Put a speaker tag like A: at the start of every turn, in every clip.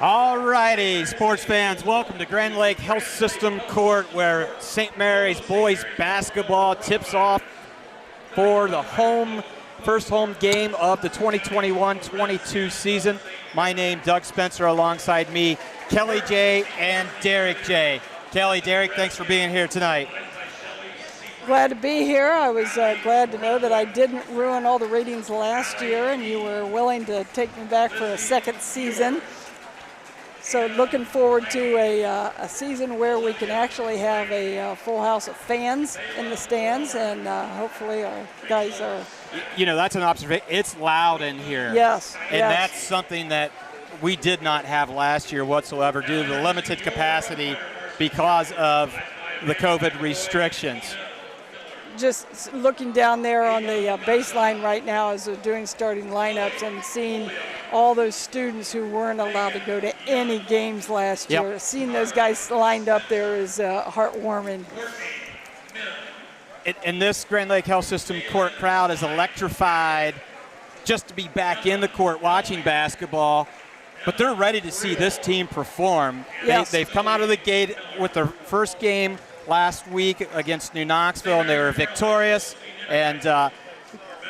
A: All righty, sports fans, welcome to Grand Lake Health System Court, where St. Mary's boys basketball tips off for the first home game of the 2021-22 season. My name, Doug Spencer, alongside me, Kelly J. and Derek J. Kelly, Derek, thanks for being here tonight.
B: Glad to be here. I was glad to know that I didn't ruin all the ratings last year, and you were willing to take me back for a second season. So looking forward to a season where we can actually have a full house of fans in the stands, and hopefully our guys are...
A: You know, that's an observation. It's loud in here.
B: Yes.
A: And that's something that we did not have last year whatsoever due to the limited capacity because of the COVID restrictions.
B: Just looking down there on the baseline right now as they're doing starting lineups and seeing all those students who weren't allowed to go to any games last year. Seeing those guys lined up there is heartwarming.
A: And this Grand Lake Health System Court crowd is electrified just to be back in the court watching basketball, but they're ready to see this team perform.
B: Yes.
A: They've come out of the gate with their first game last week against New Knoxville, and they were victorious. And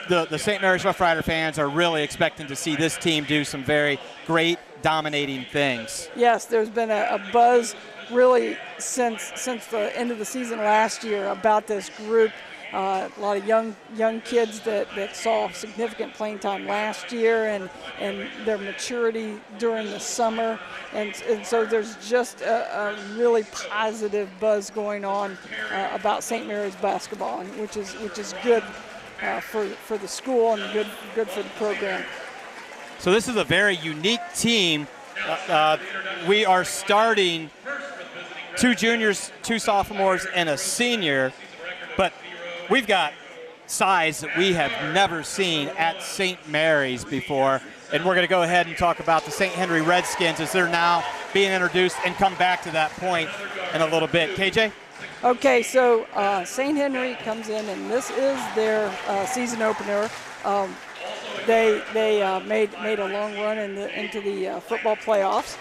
A: the St. Mary's Roughrider fans are really expecting to see this team do some very great, dominating things.
B: Yes, there's been a buzz really since the end of the season last year about this group. A lot of young kids that saw significant playing time last year and their maturity during the summer. And so there's just a really positive buzz going on about St. Mary's basketball, which is good for the school and good for the program.
A: So this is a very unique team. We are starting 2 juniors, 2 sophomores, and a senior, but we've got size that we have never seen at St. Mary's before, and we're going to go ahead and talk about the St. Henry Redskins as they're now being introduced and come back to that point in a little bit. KJ?
B: Okay, so St. Henry comes in, and this is their season opener. They made a long run into the football playoffs,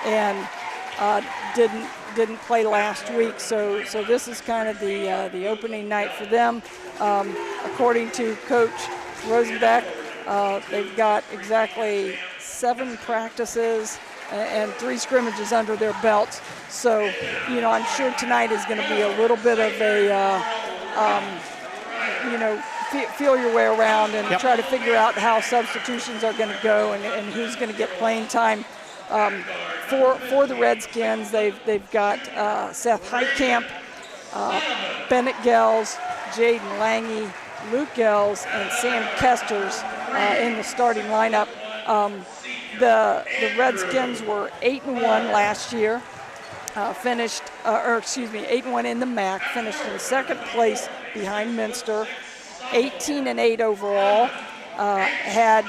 B: and didn't play last week, so this is kind of the opening night for them. According to Coach Rosenbeck, they've got exactly 7 practices and 3 scrimmages under their belt. So, you know, I'm sure tonight is going to be a little bit of a, feel your way around and try to figure out how substitutions are going to go and who's going to get playing time. For the Redskins, they've got Seth Heitkamp, Bennett Gels, Jaden Lange, Luke Gels, and Sam Kesters in the starting lineup. The Redskins were 8-1 last year, 8-1 in the MAC, finished in second place behind Minster, 18-8 overall. Had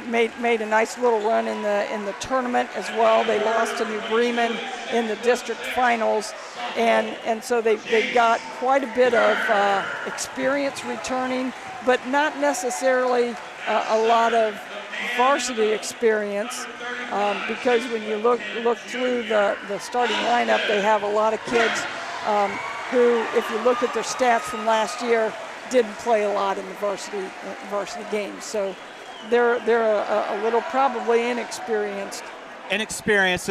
B: made a nice little run in the tournament as well. They lost to New Bremen in the district finals, and so they've got quite a bit of experience returning, but not necessarily a lot of varsity experience, because when you look through the starting lineup, they have a lot of kids who, if you look at their stats from last year, didn't play a lot in the varsity games, so they're a little probably inexperienced, and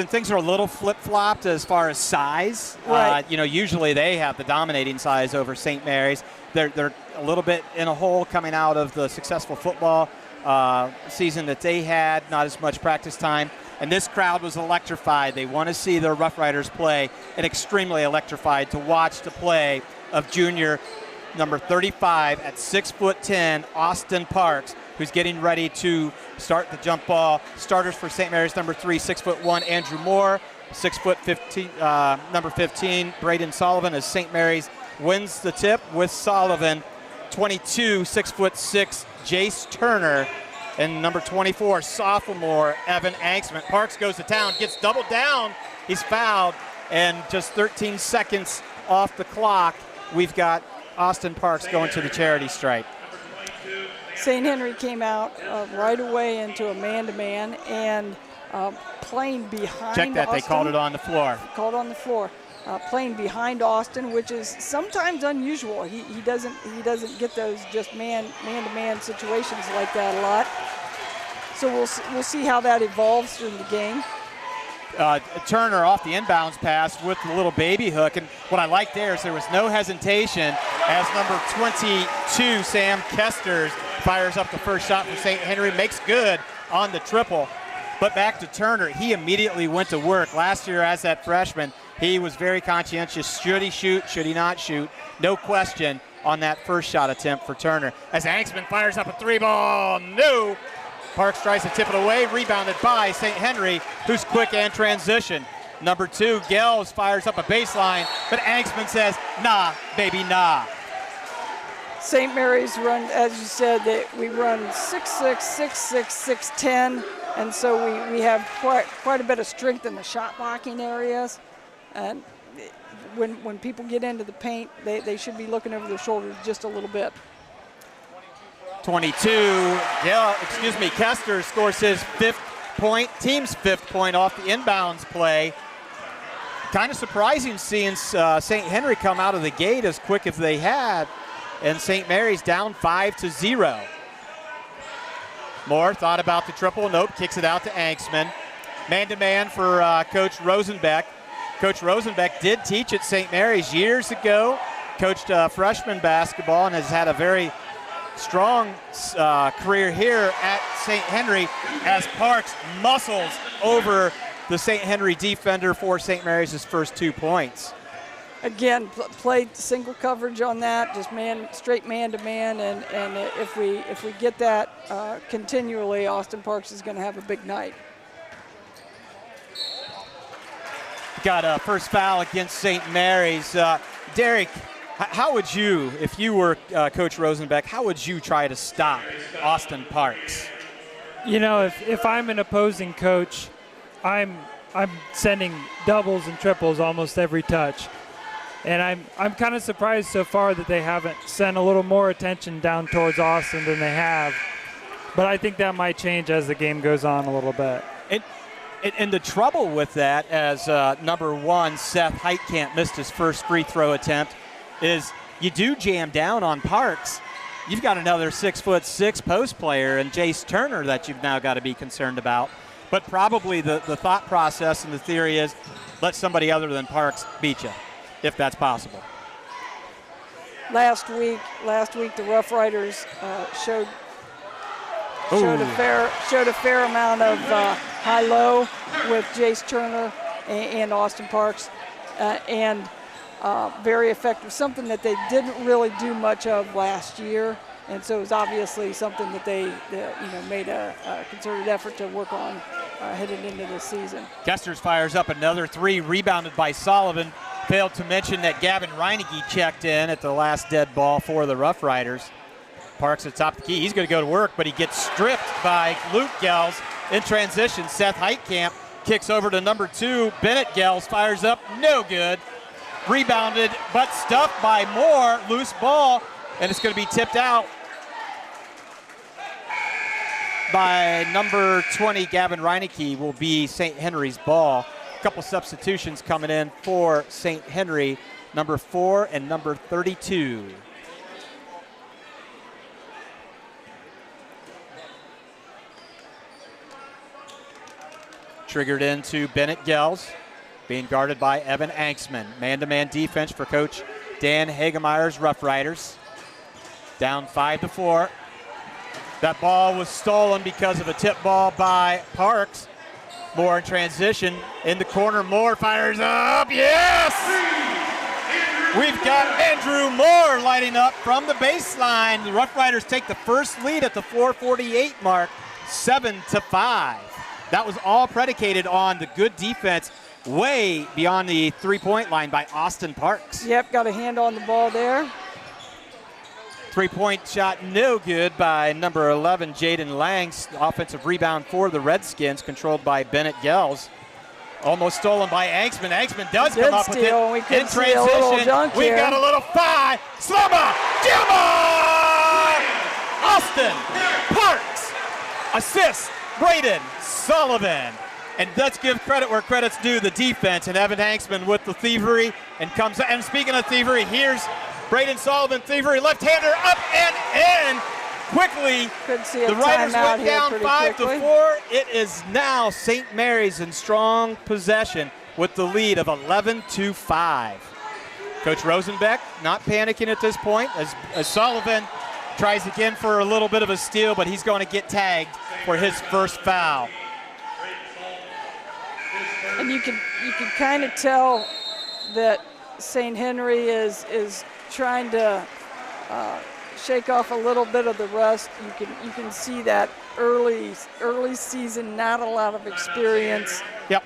A: things are a little flip-flopped as far as size.
B: Right.
A: Usually they have the dominating size over St. Mary's. They're a little bit in a hole coming out of the successful football season that they had, not as much practice time. And this crowd was electrified. They want to see their Rough Riders play, and extremely electrified to watch the play of junior number 35 at 6'10", Austin Parks, who's getting ready to start the jump ball. Starters for St. Mary's, number 3, 6'1", Andrew Moore, 6'15", number 15, Braden Sullivan, as St. Mary's wins the tip with Sullivan. 22, 6'6", Jace Turner, and number 24, sophomore, Evan Anksman. Parks goes to town, gets doubled down. He's fouled, and just 13 seconds off the clock, we've got Austin Parks going to the charity stripe.
B: St. Henry came out right away into a man-to-man, and playing behind
A: Check that,
B: Austin.
A: they called it on the floor.
B: Called on the floor. Playing behind Austin, which is sometimes unusual. He doesn't get those just man-to-man situations like that a lot. So we'll see how that evolves during the game.
A: Turner off the inbounds pass with the little baby hook, and what I like there is there was no hesitation as number 22 Sam Kesters fires up the first shot for St. Henry, makes good on the triple. But back to Turner, he immediately went to work. Last year as that freshman, he was very conscientious. Should he shoot? Should he not shoot? No question on that first shot attempt for Turner. As Anxman fires up a three ball, no! Parks tries to tip it away, rebounded by St. Henry, who's quick and transition. Number 2, Gels fires up a baseline, but Anxman says, nah, baby, nah.
B: St. Mary's run, as you said, we run 6'6", 6'6", 6'10", and so we have quite a bit of strength in the shot blocking areas. And when people get into the paint, they should be looking over their shoulders just a little bit.
A: 22, Kester scores his 5th point, team's 5th point off the inbounds play. Kind of surprising seeing St. Henry come out of the gate as quick as they had, and St. Mary's down 5-0. Moore thought about the triple, nope, kicks it out to Anxman. Man-to-man for Coach Rosenbeck. Coach Rosenbeck did teach at St. Mary's years ago, coached freshman basketball, and has had a very strong career here at St. Henry as Parks muscles over the St. Henry defender for St. Mary's' first 2 points.
B: Again, played single coverage on that, just straight man-to-man, and if we get that continually, Austin Parks is going to have a big night.
A: Got a first foul against St. Mary's. Derek, how would you, if you were Coach Rosenbeck, how would you try to stop Austin Parks?
C: You know, if I'm an opposing coach, I'm sending doubles and triples almost every touch. And I'm kind of surprised so far that they haven't sent a little more attention down towards Austin than they have. But I think that might change as the game goes on a little bit.
A: And the trouble with that, as number 1, Seth Heitkamp missed his first free throw attempt, is you do jam down on Parks. You've got another 6'6" post player and Jace Turner that you've now got to be concerned about. But probably the thought process and the theory is let somebody other than Parks beat you, if that's possible.
B: Last week the Roughriders showed a fair amount of high-low with Jace Turner and Austin Parks, and very effective. Something that they didn't really do much of last year, and so it was obviously something that they made a concerted effort to work on headed into this season.
A: Kesters fires up another 3, rebounded by Sullivan. Failed to mention that Gavin Reineke checked in at the last dead ball for the Roughriders. Parks at top of the key. He's going to go to work, but he gets stripped by Luke Gels. In transition, Seth Heitkamp kicks over to number 2. Bennett Gels fires up, no good. Rebounded, but stuffed by Moore. Loose ball, and it's going to be tipped out by number 20. Gavin Reineke will be St. Henry's ball. A couple substitutions coming in for St. Henry, number 4 and number 32. Triggered into Bennett Gels, being guarded by Evan Anxman. Man-to-man defense for Coach Dan Hagemeyer's Roughriders. Down 5-4. That ball was stolen because of a tip ball by Parks. Moore in transition. In the corner, Moore fires up. Yes! We've got Andrew Moore lighting up from the baseline. The Roughriders take the first lead at the 4:48 mark, 7-5. That was all predicated on the good defense way beyond the three-point line by Austin Parks.
B: Yep, got a hand on the ball there.
A: Three-point shot no good by number 11, Jaden Langs. Offensive rebound for the Redskins, controlled by Bennett Gels. Almost stolen by Anxman. Anxman does come up with it in transition. We've got a little 5. Slumber! Gilmore! Austin Parks. Assist, Braden Sullivan. And let's give credit where credit's due, the defense, and Evan Hanksman with the thievery and comes. And speaking of thievery, here's Braden Sullivan, thievery, left-hander up and in. Quickly, the Riders went down 5-4. It is now St. Mary's in strong possession with the lead of 11-5. Coach Rosenbeck not panicking at this point as Sullivan tries again for a little bit of a steal, but he's going to get tagged for his first foul.
B: And you can kind of tell that St. Henry is trying to shake off a little bit of the rust. You can see that early season, not a lot of experience.
A: Yep.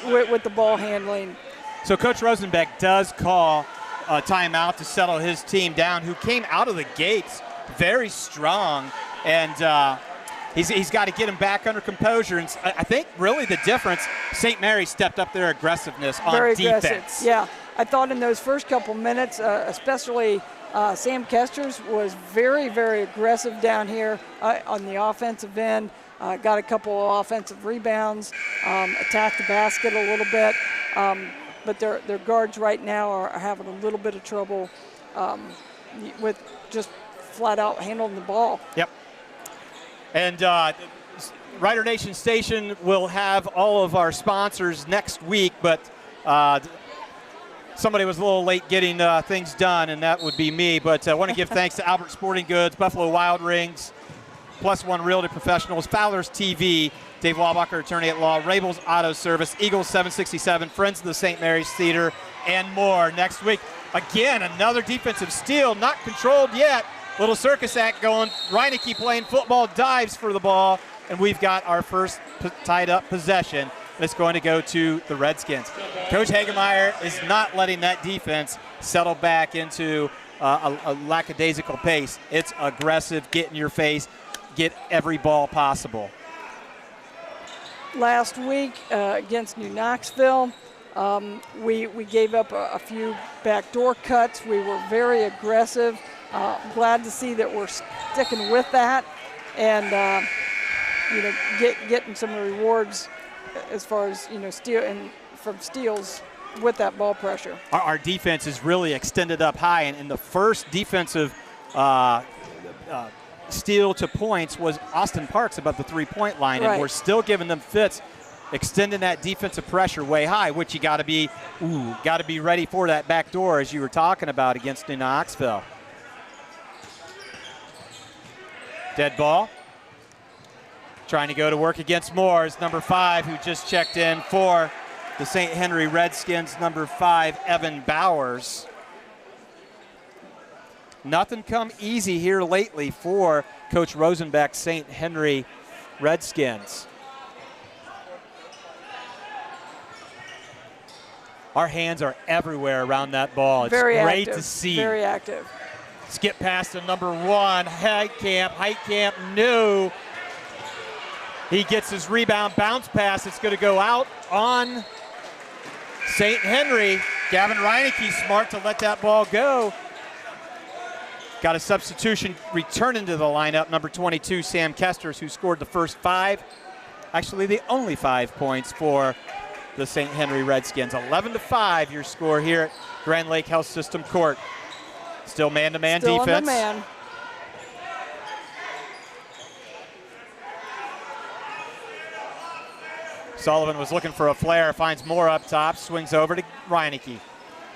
B: With the ball handling.
A: So Coach Rosenbeck does call a timeout to settle his team down, who came out of the gates very strong, and he's got to get him back under composure. And I think really the difference, St. Mary stepped up their aggressiveness on
B: very
A: defense.
B: Aggressive. Yeah, I thought in those first couple minutes, especially Sam Kesters was very, very aggressive down here on the offensive end. Got a couple of offensive rebounds, attacked the basket a little bit. But their guards right now are having a little bit of trouble with just flat out handling the ball.
A: Yep. And Rider Nation Station will have all of our sponsors next week, but somebody was a little late getting things done, and that would be me. But I want to give thanks to Albert Sporting Goods, Buffalo Wild Rings, Plus One Realty Professionals, Fowler's TV, Dave Walbacher, attorney at law, Rabel's Auto Service, Eagles 767, Friends of the St. Mary's Theater, and more next week. Again, another defensive steal, not controlled yet. Little circus act going. Reineke playing football, dives for the ball, and we've got our first tied up possession. It's going to go to the Redskins. Coach Hagemeyer is not letting that defense settle back into a lackadaisical pace. It's aggressive, get in your face, get every ball possible.
B: Last week against New Knoxville, we gave up a few backdoor cuts. We were very aggressive. Glad to see that we're sticking with that and getting some rewards as far as from steals with that ball pressure.
A: Our defense is really extended up high, and in the first defensive steal to points was Austin Parks above the three-point line,
B: right.
A: And we're still giving them fits, extending that defensive pressure way high, which you got to be ready for that back door, as you were talking about against New Knoxville. Dead ball. Trying to go to work against Moores, number 5, who just checked in for the St. Henry Redskins, number 5, Evan Bowers. Nothing come easy here lately for Coach Rosenbeck's St. Henry Redskins. Our hands are everywhere around that ball. It's
B: very
A: great
B: active,
A: to see.
B: Very active.
A: Skip past to number 1, Heitkamp, no. He gets his rebound, bounce pass. It's going to go out on St. Henry. Gavin Reineke smart to let that ball go. Got a substitution returning to the lineup, number 22, Sam Kesters, who scored the first 5. Actually, the only 5 points for the St. Henry Redskins. 11-5 your score here at Grand Lake Health System Court. Still man-to-man defense.
B: Still in the man.
A: Sullivan was looking for a flare, finds Moore up top, swings over to Reineke.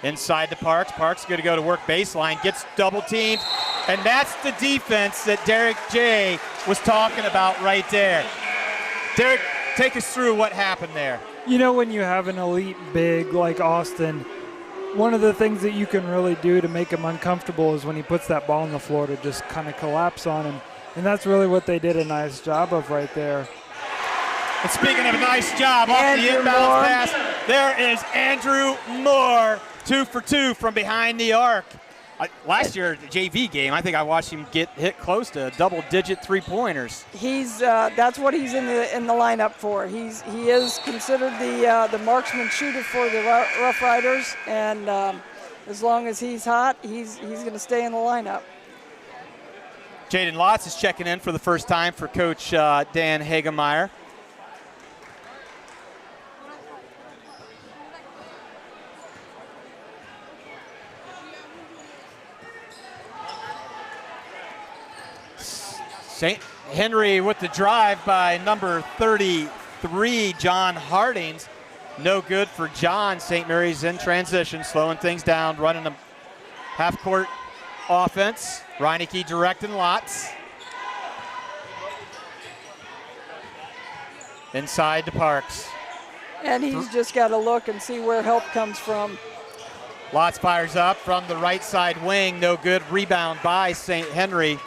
A: Inside to Parks. Parks going to go to work baseline, gets double teamed, and that's the defense that Derek J. was talking about right there. Derek, take us through what happened there.
C: You know, when you have an elite big like Austin, one of the things that you can really do to make him uncomfortable is when he puts that ball on the floor to just kind of collapse on him. And that's really what they did a nice job of right there.
A: And speaking of a nice job, off the inbound pass, there is Andrew Moore, 2 for 2 from behind the arc. Last year, the JV game, I think I watched him get hit close to double-digit three-pointers.
B: He's that's what he's in the lineup for. He is considered the marksman shooter for the Roughriders, and as long as he's hot, he's going to stay in the lineup.
A: Jaden Lotz is checking in for the first time for Coach Dan Hagemeyer. St. Henry with the drive by number 33, John Hardings. No good for John. St. Mary's in transition, slowing things down, running a half-court offense. Reineke directing lots. Inside to Parks.
B: And he's just got to look and see where help comes from.
A: Lots fires up from the right side wing. No good. Rebound by St. Henry.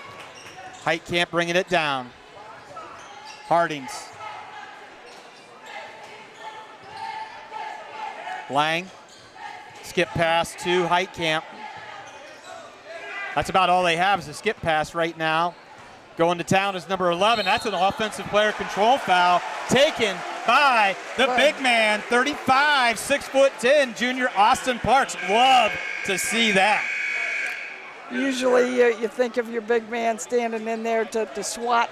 A: Heitkamp bringing it down. Hardings. Lang. Skip pass to Heitkamp. That's about all they have is a skip pass right now. Going to town is number 11. That's an offensive player control foul taken by the big man, 35, 6'10", junior Austin Parks. Love to see that.
B: Usually you think of your big man standing in there to swat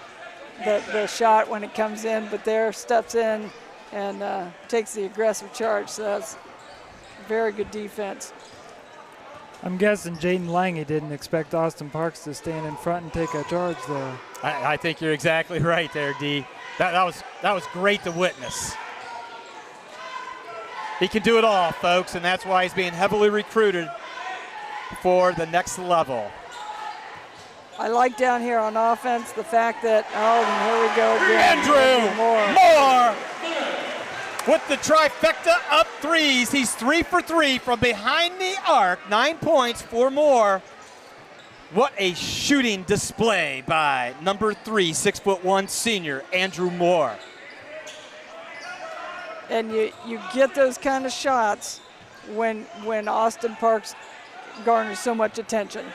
B: the shot when it comes in, but there steps in and takes the aggressive charge. So that's very good defense.
C: I'm guessing Jaden Lange didn't expect Austin Parks to stand in front and take a charge there.
A: I think you're exactly right there, D. That was great to witness. He can do it all, folks, and that's why he's being heavily recruited for the next level.
B: I like down here on offense the fact that, here we go again.
A: Andrew Moore with the trifecta up threes. He's 3 for 3 from behind the arc. 9 points for Moore. What a shooting display by number 3, 6'1" senior Andrew Moore.
B: And you get those kind of shots when Austin Parks garners so much attention.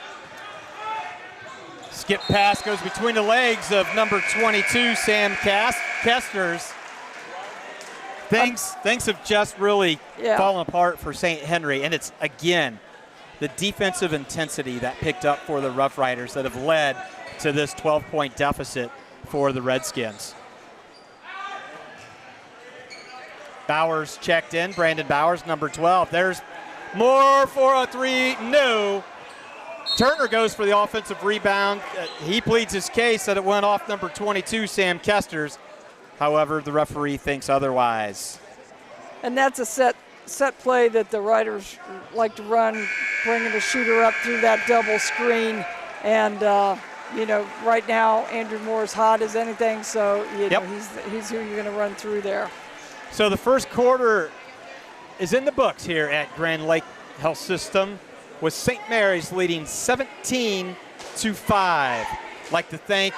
A: Skip pass goes between the legs of number 22, Sam Kesters. Things have just really fallen apart for St. Henry, and it's, again, the defensive intensity that picked up for the Roughriders that have led to this 12-point deficit for the Redskins. Bowers checked in, Brandon Bowers, number 12. There's Moore for a three, no. Turner goes for the offensive rebound. He pleads his case that it went off number 22, Sam Kesters. However, the referee thinks otherwise.
B: And that's a set play that the Riders like to run, bringing the shooter up through that double screen. And, right now Andrew Moore's hot as anything, so he's who you're going to run through there.
A: So the first quarter is in the books here at Grand Lake Health System, with St. Mary's leading 17-5. Like to thank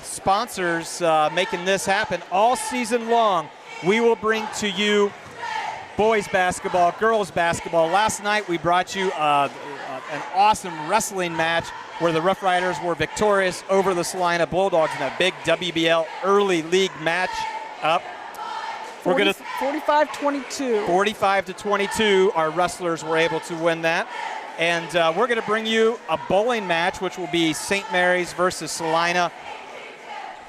A: sponsors making this happen all season long. We will bring to you boys basketball, girls basketball. Last night we brought you an awesome wrestling match where the Roughriders were victorious over the Salina Bulldogs in a big WBL early league match up.
B: 45-22.
A: 45-22, our wrestlers were able to win that. And we're going to bring you a bowling match, which will be St. Mary's versus Salina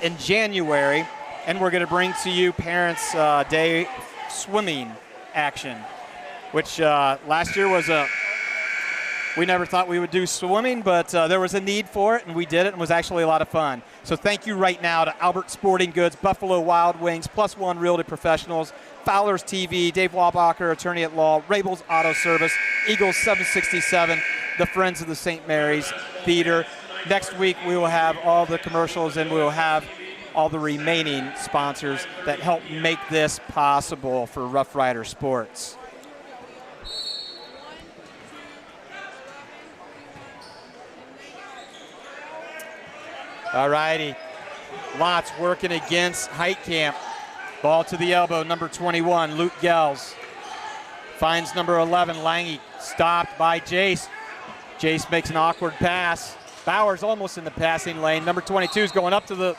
A: in January. And we're going to bring to you Parents' Day swimming action, which last year was we never thought we would do swimming, but there was a need for it, and we did it, and it was actually a lot of fun. So thank you right now to Albert Sporting Goods, Buffalo Wild Wings, Plus One Realty Professionals, Fowler's TV, Dave Walbacher, Attorney at Law, Rabel's Auto Service, Eagles 767, the Friends of the St. Mary's Theater. Next week we will have all the commercials, and we will have all the remaining sponsors that help make this possible for Rough Rider Sports. All righty, Lots working against Heitkamp. Ball to the elbow, number 21, Luke Gels. Finds number 11, Lange, stopped by Jace. Jace makes an awkward pass. Bowers almost in the passing lane. Number 22 is going up to the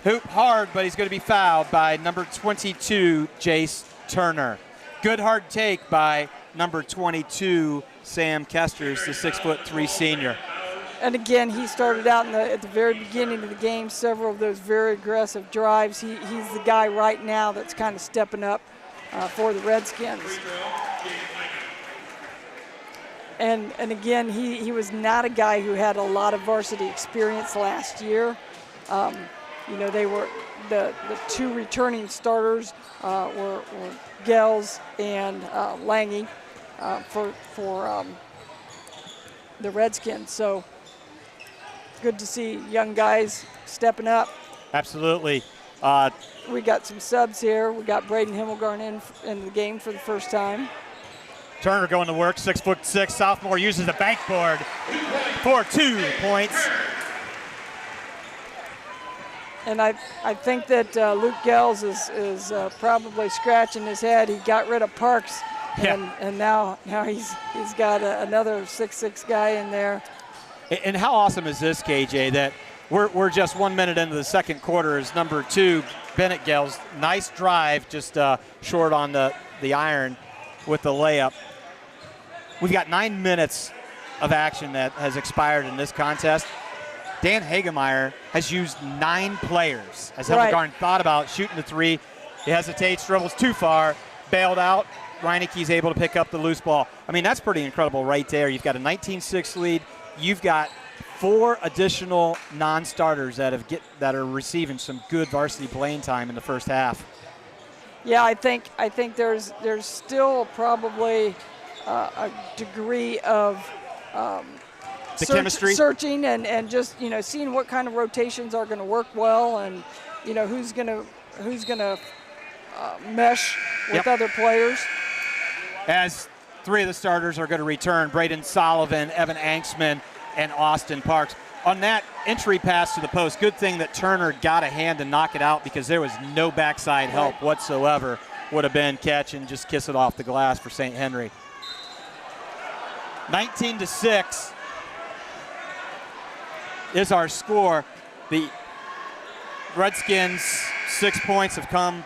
A: hoop hard, but he's going to be fouled by number 22, Jace Turner. Good hard take by number 22, Sam Kesters, the 6'3" senior.
B: And again, he started out at the very beginning of the game, several of those very aggressive drives. He's the guy right now that's kind of stepping up for the Redskins. And again, he was not a guy who had a lot of varsity experience last year. They were the two returning starters were Gels and Lange for the Redskins. So good to see young guys stepping up.
A: Absolutely.
B: We got some subs here. We got Braden Himmelgarn in the game for the first time.
A: Turner going to work, 6'6", sophomore, uses the backboard for 2 points.
B: And I think that Luke Gels is probably scratching his head. He got rid of Parks, and now he's got another 6'6" guy in there.
A: And how awesome is this, KJ, that we're just 1 minute into the second quarter as number 2, Bennett Gels. Nice drive, just short on the iron with the layup. We've got 9 minutes of action that has expired in this contest. Dan Hagemeyer has used 9 players as Himmelgarn thought about shooting the 3. He hesitates, dribbles too far, bailed out. Reineke's able to pick up the loose ball. I mean, that's pretty incredible right there. You've got a 19-6 lead. You've got 4 additional non-starters that are receiving some good varsity playing time in the first half.
B: Yeah, I think there's still probably a degree of
A: chemistry,
B: searching, and just seeing what kind of rotations are going to work well, and who's going to mesh with other players.
A: As 3 of the starters are going to return: Braden Sullivan, Evan Anksman, and Austin Parks. On that entry pass to the post, good thing that Turner got a hand to knock it out, because there was no backside help whatsoever. Would have been catch and just kiss it off the glass for St. Henry. 19-6 is our score. The Redskins' 6 points have come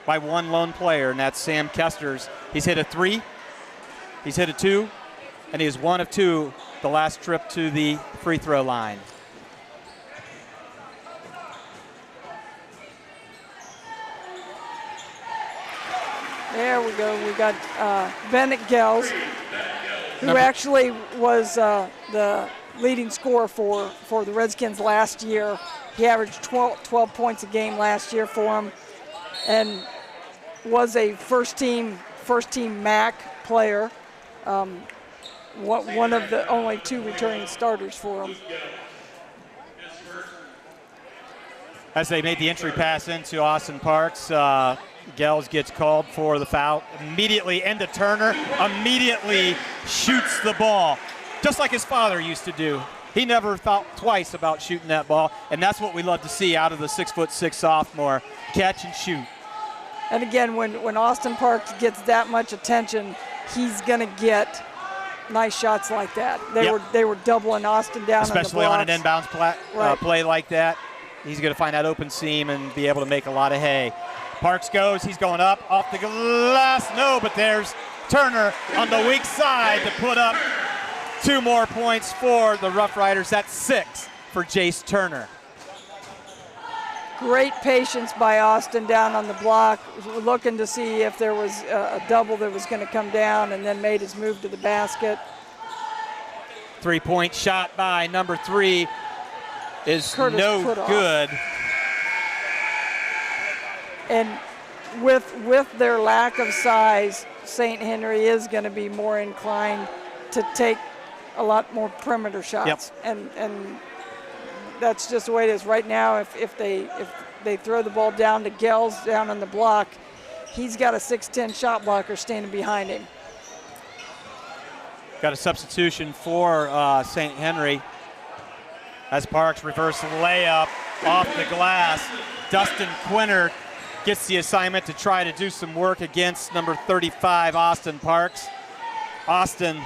A: by one lone player, and that's Sam Kesters. He's hit a 3, he's hit a 2, and he is 1 of 2 the last trip to the free throw line.
B: There we go. We got Bennett Gels, who actually was the leading scorer for the Redskins last year. He averaged 12 points a game last year for them, and was a first team MAC player. One of the only 2 returning starters for him.
A: As they made the entry pass into Austin Parks, Gels gets called for the foul. Immediately into Turner, immediately shoots the ball, just like his father used to do. He never thought twice about shooting that ball, and that's what we love to see out of the 6'6" sophomore. Catch and shoot.
B: And again, when Austin Parks gets that much attention, he's going to get nice shots like that. They were doubling Austin down,
A: especially on an inbounds play like that. He's going to find that open seam and be able to make a lot of hay. Parks goes, he's going up, off the glass, no, but there's Turner on the weak side to put up 2 more points for the Roughriders. That's 6 for Jace Turner.
B: Great patience by Austin down on the block, looking to see if there was a double that was going to come down, and then made his move to the basket.
A: 3-point shot by number 3 is
B: Curtis
A: no good.
B: And with their lack of size, St. Henry is going to be more inclined to take a lot more perimeter shots. And that's just the way it is right now. If they throw the ball down to Gels down on the block, he's got a 6'10" shot blocker standing behind him.
A: Got a substitution for St. Henry as Parks reverse layup off the glass. Dustin Quinter gets the assignment to try to do some work against number 35, Austin Parks. Austin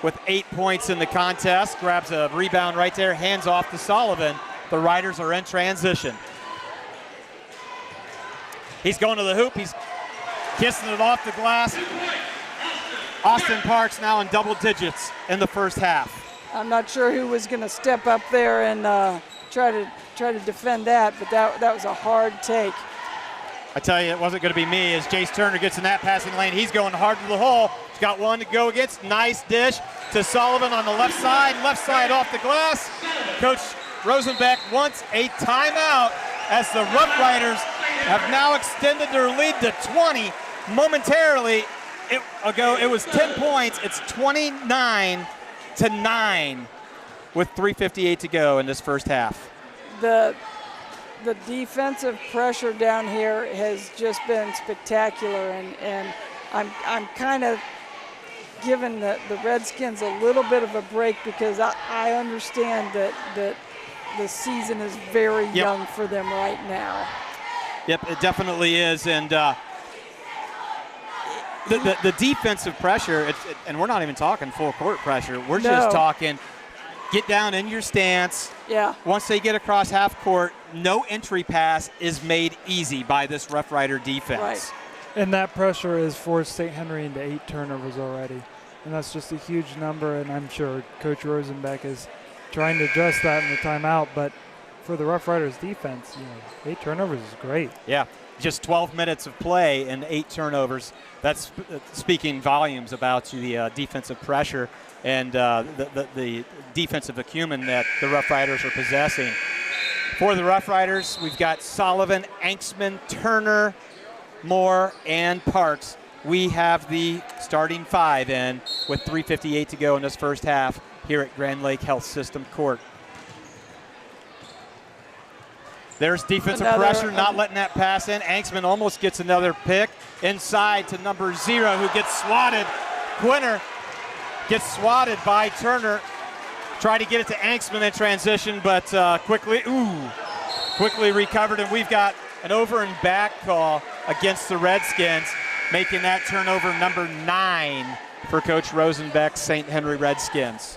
A: with 8 points in the contest, grabs a rebound right there, hands off to Sullivan. The Riders are in transition. He's going to the hoop, he's kissing it off the glass. Austin Parks now in double digits in the first half.
B: I'm not sure who was going to step up there and try to defend that, but that was a hard take.
A: I tell you, it wasn't going to be me as Jace Turner gets in that passing lane. He's going hard to the hole. He's got one to go against. Nice dish to Sullivan on the left side off the glass. Coach Rosenbeck wants a timeout as the Roughriders have now extended their lead to 20. Momentarily ago, it was 10 points. It's 29-9 with 3:58 to go in this first half.
B: The defensive pressure down here has just been spectacular, and I'm kind of giving the Redskins a little bit of a break because I understand that the season is very young for them right now.
A: Yep, it definitely is, and the defensive pressure, and we're not even talking full court pressure. We're just talking get down in your stance.
B: Yeah.
A: Once they get across half court, no entry pass is made easy by this Rough Rider defense.
B: Right.
C: And that pressure has forced St. Henry into 8 turnovers already. And that's just a huge number, and I'm sure Coach Rosenbeck is trying to address that in the timeout. But for the Rough Riders defense, 8 turnovers is great.
A: Yeah, just 12 minutes of play and 8 turnovers. That's speaking volumes about the defensive pressure and the defensive acumen that the Rough Riders are possessing. For the Rough Riders, we've got Sullivan, Anksman, Turner, Moore, and Parks. We have the starting 5 in with 3:58 to go in this first half here at Grand Lake Health System Court. There's defensive pressure, not letting that pass in. Anksman almost gets another pick inside to number 0, who gets swatted. Quinter gets swatted by Turner. Tried to get it to Anksman in transition, but quickly recovered, and we've got an over and back call against the Redskins, making that turnover number 9 for Coach Rosenbeck's St. Henry Redskins.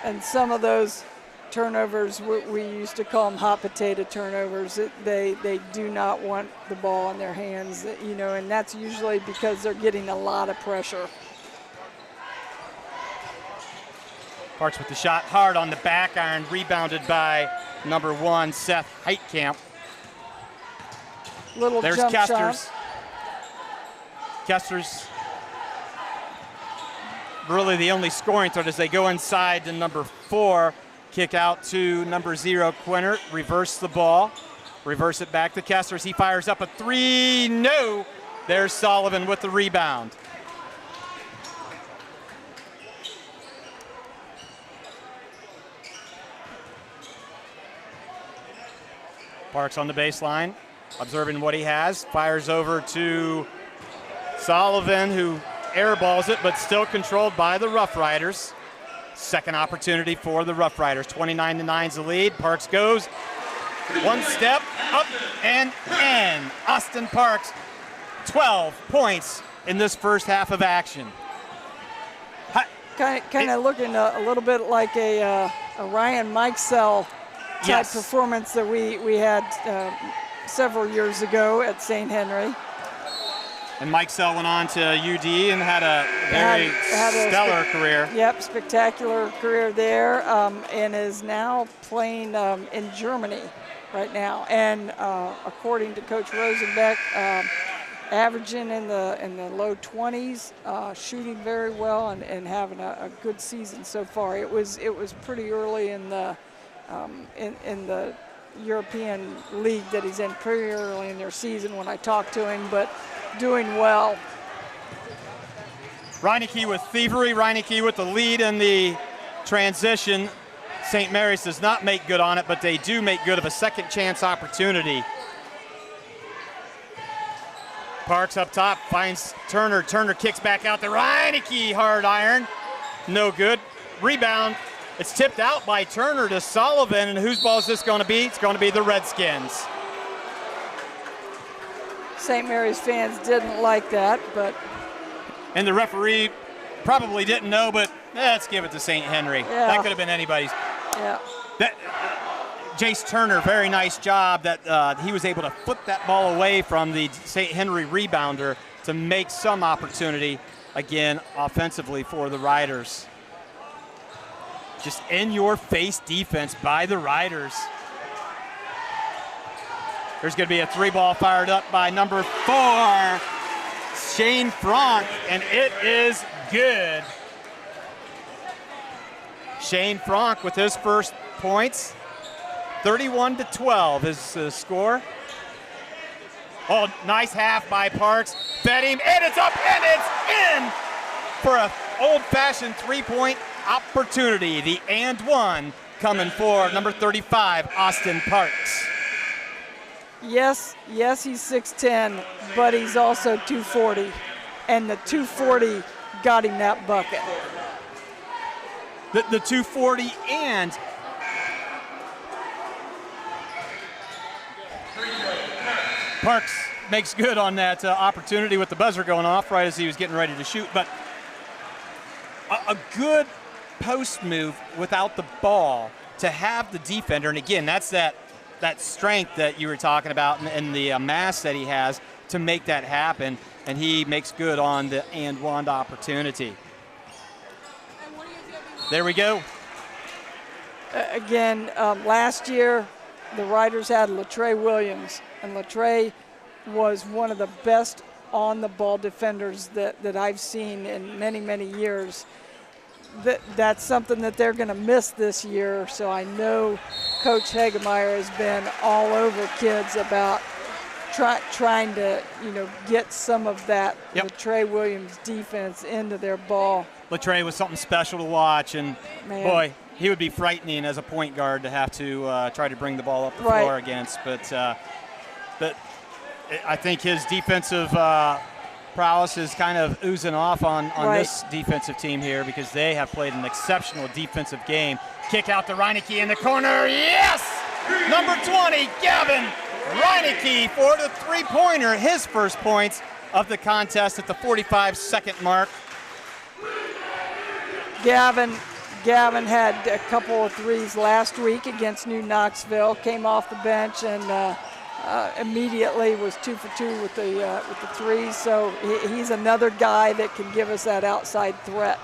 B: And some of those turnovers, we used to call them hot potato turnovers. They do not want the ball in their hands, and that's usually because they're getting a lot of pressure.
A: Parks with the shot, hard on the back iron, rebounded by number 1, Seth Heitkamp.
B: There's jump
A: Kester's.
B: shot.
A: Kester's really the only scoring threat as they go inside to number 4. Kick out to number 0, Quinter. Reverse the ball. Reverse it back to Kester's. He fires up a 3. No. There's Sullivan with the rebound. Parks on the baseline, observing what he has. Fires over to Sullivan, who airballs it, but still controlled by the Rough Riders. Second opportunity for the Rough Riders. 29-9 is the lead. Parks goes one step up and in. Austin Parks, 12 points in this first half of action.
B: Kind of looking a little bit like a Ryan Mikesell type performance that we had several years ago at St. Henry.
A: And Mike Sell went on to UD and had a very stellar career.
B: Yep, spectacular career there, and is now playing in Germany right now. And according to Coach Rosenbeck, averaging in the low 20s, shooting very well, and having a good season so far. It was pretty early in the European League that he's in, pretty early in their season when I talked to him, but doing well.
A: Reineke with thievery. Reineke with the lead in the transition. St. Mary's does not make good on it, but they do make good of a second chance opportunity. Parks up top, finds Turner. Turner kicks back out to Reineke, hard iron. No good. Rebound. It's tipped out by Turner to Sullivan, and whose ball is this going to be? It's going to be the Redskins.
B: St. Mary's fans didn't like that, but...
A: And the referee probably didn't know, but let's give it to St. Henry.
B: Yeah.
A: That could have been anybody's.
B: Yeah.
A: Jace Turner, very nice job that he was able to flip that ball away from the St. Henry rebounder to make some opportunity, again, offensively for the Riders. Just in-your-face defense by the Riders. There's going to be a 3-ball fired up by number 4, Shane Franck, and it is good. Shane Franck with his first points. 31-12 is the score. Oh, nice half by Parks. Fed him, and it's up, and it's in for an old-fashioned three-point opportunity. The and one coming for number 35, Austin Parks.
B: Yes, he's 6'10", but he's also 240, and the 240 got him that bucket.
A: The 240 and Parks makes good on that opportunity with the buzzer going off right as he was getting ready to shoot. But a good post move without the ball to have the defender, and again, that's that strength that you were talking about and the mass that he has to make that happen, and he makes good on the and one opportunity. There we go.
B: Again, last year, the Riders had Latrey Williams, and Latrey was one of the best on-the-ball defenders that I've seen in many, many years. That's something that they're going to miss this year, so I know Coach Hagemeyer has been all over kids about trying to, get some of that Latrey Williams defense into their ball.
A: Latrey was something special to watch, and boy, he would be frightening as a point guard to have to try to bring the ball up the floor against. But I think his defensive prowess is kind of oozing off on this defensive team here, because they have played an exceptional defensive game. Kick out to Reineke in the corner. Yes! Number 20, Gavin Reineke for the three-pointer, his first points of the contest at the 45-second mark.
B: Gavin had a couple of threes last week against New Knoxville, came off the bench and immediately was 2 for 2 with the threes. So he's another guy that can give us that outside threat.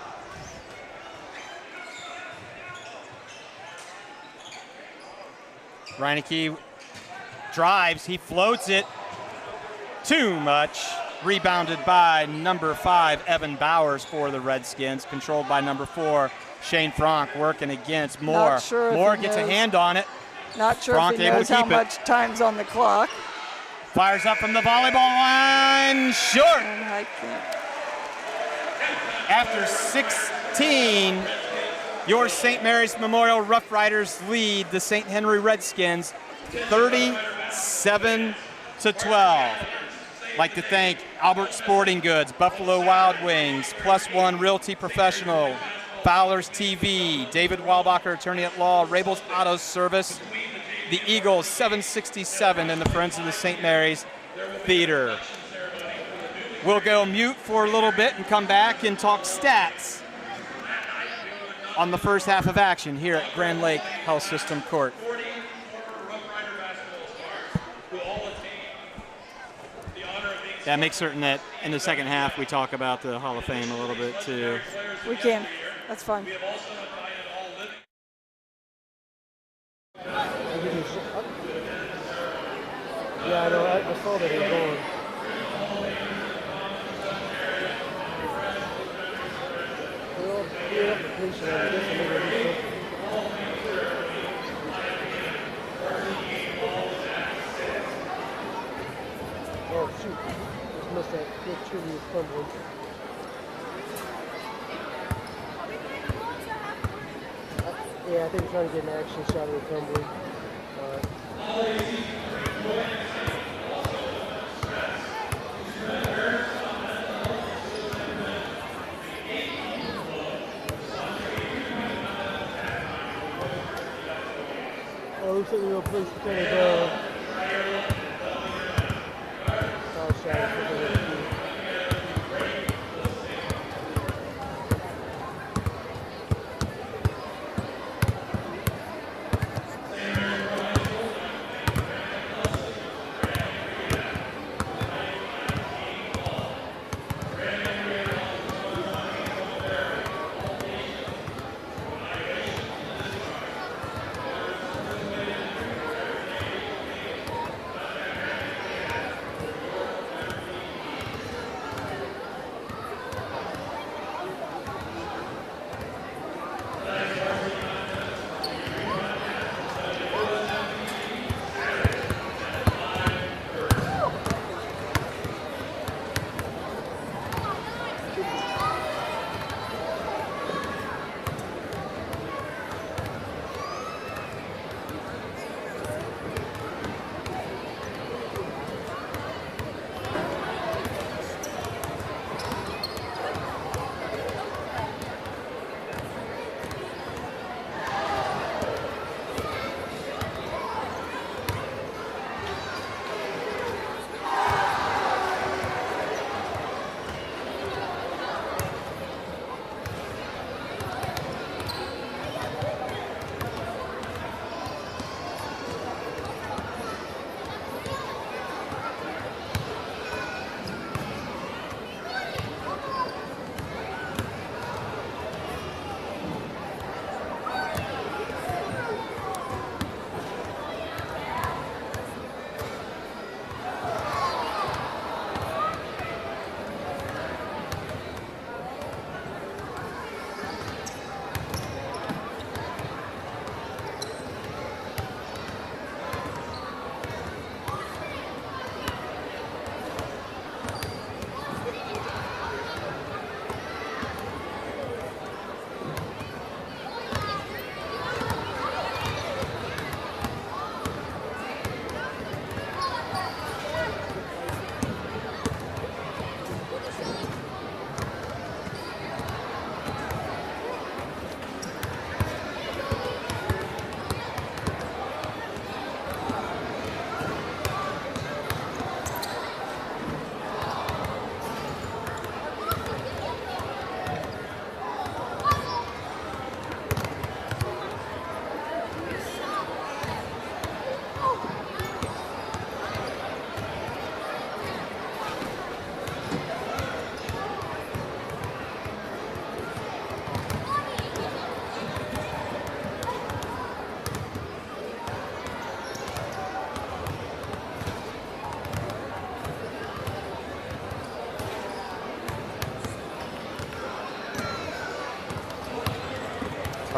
A: Reineke drives, he floats it too much. Rebounded by number 5, Evan Bowers for the Redskins. Controlled by number 4, Shane Franck, working against Moore. Moore gets a hand on it.
B: Not sure
A: Franck
B: if he knows how much time's on the clock.
A: Fires up from the volleyball line, short. After 16, your St. Mary's Memorial Roughriders lead the St. Henry Redskins 37-12. Like to thank Albert Sporting Goods, Buffalo Wild Wings, Plus One Realty Professional, Fowler's TV, David Walbacher, Attorney at Law, Rabel's Auto Service, the Eagles 767, and the Friends of the St. Mary's Theater. We'll go mute for a little bit and come back and talk stats on the first half of action here at Grand Lake Health System Court. Yeah, make certain that in the second half we talk about the Hall of Fame a little bit too.
B: We can. That's fine.
D: Yeah, I know. I saw that he was going. Oh, shoot. Just missed that good tree was tumbling. Yeah, I think he's trying to get an action shot of the tumbling. Oh, looks like we'll place the kind of foul shot.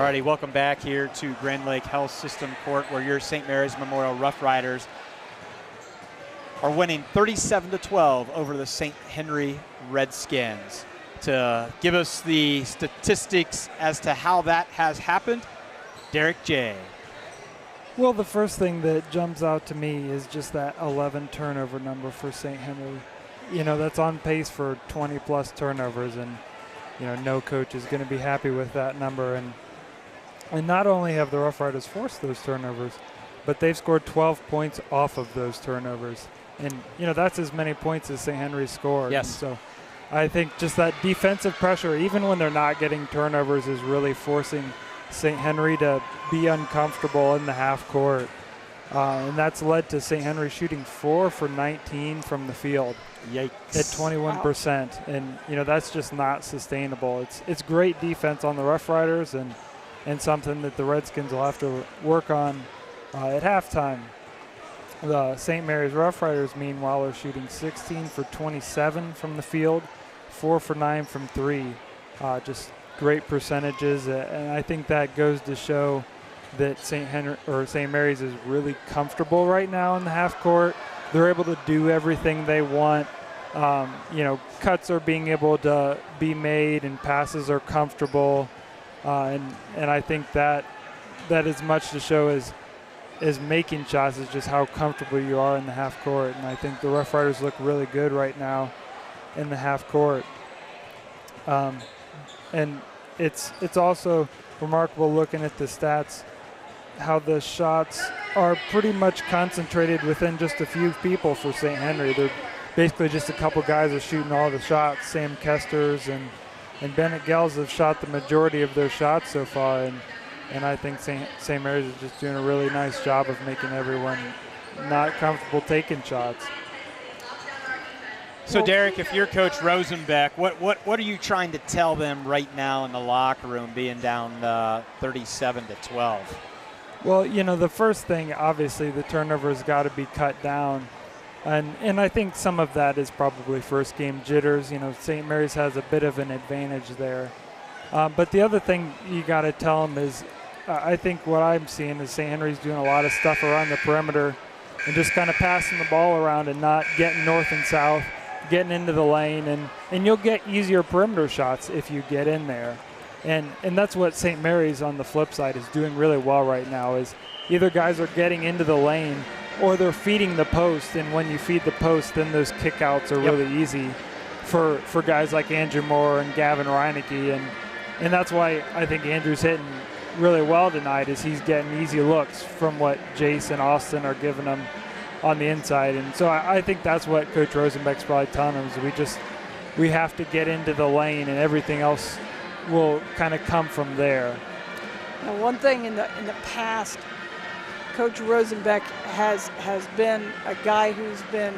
A: Alrighty, welcome back here to Grand Lake Health System Court, where your St. Mary's Memorial Roughriders are winning 37-12 over the St. Henry Redskins. To give us the statistics as to how that has happened, Derek J.
C: Well, the first thing that jumps out to me is just that 11 turnover number for St. Henry. You know, that's on pace for 20-plus turnovers, and, you know, no coach is going to be happy with that number. And not only have the Roughriders forced those turnovers, but they've scored 12 points off of those turnovers. And, you know, that's as many points as St. Henry scored.
A: Yes.
C: And so I think just that defensive pressure, even when they're not getting turnovers, is really forcing St. Henry to be uncomfortable in the half court. And that's led to St. Henry shooting 4 for 19 from the field.
A: Yikes.
C: At 21%. And, you know, that's just not sustainable. It's great defense on the Roughriders and something that the Redskins will have to work on at halftime. The St. Mary's Roughriders, meanwhile, are shooting 16 for 27 from the field, 4 for 9 from 3. Just great percentages, and I think that goes to show that St. Mary's is really comfortable right now in the half court. They're able to do everything they want. You know, cuts are being able to be made, and passes are comfortable. And I think that is much to show as making shots is just how comfortable you are in the half court. And I think the Roughriders look really good right now in the half court. And it's also remarkable looking at the stats, how the shots are pretty much concentrated within just a few people for St. Henry. They're basically just a couple guys are shooting all the shots. Sam Kesters and Bennett Gels have shot the majority of their shots so far, and I think St. Mary's is just doing a really nice job of making everyone not comfortable taking shots.
A: So, Derek, if you're Coach Rosenbeck, what are you trying to tell them right now in the locker room, being down 37-12?
C: Well, you know, the first thing, obviously, the turnovers got to be cut down. And I think some of that is probably first game jitters. You know, St. Mary's has a bit of an advantage there. But the other thing you got to tell them is, I think what I'm seeing is St. Henry's doing a lot of stuff around the perimeter and just kind of passing the ball around and not getting north and south, getting into the lane. And you'll get easier perimeter shots if you get in there. And that's what St. Mary's on the flip side is doing really well right now, is either guys are getting into the lane or they're feeding the post, and when you feed the post, then those kickouts are really easy for guys like Andrew Moore and Gavin Reinecke, and that's why I think Andrew's hitting really well tonight, is he's getting easy looks from what Jace and Austin are giving him on the inside. And so I think that's what Coach Rosenbeck's probably telling him, is we have to get into the lane, and everything else will kind of come from there.
B: Now, one thing in the past, Coach Rosenbeck has been a guy who's been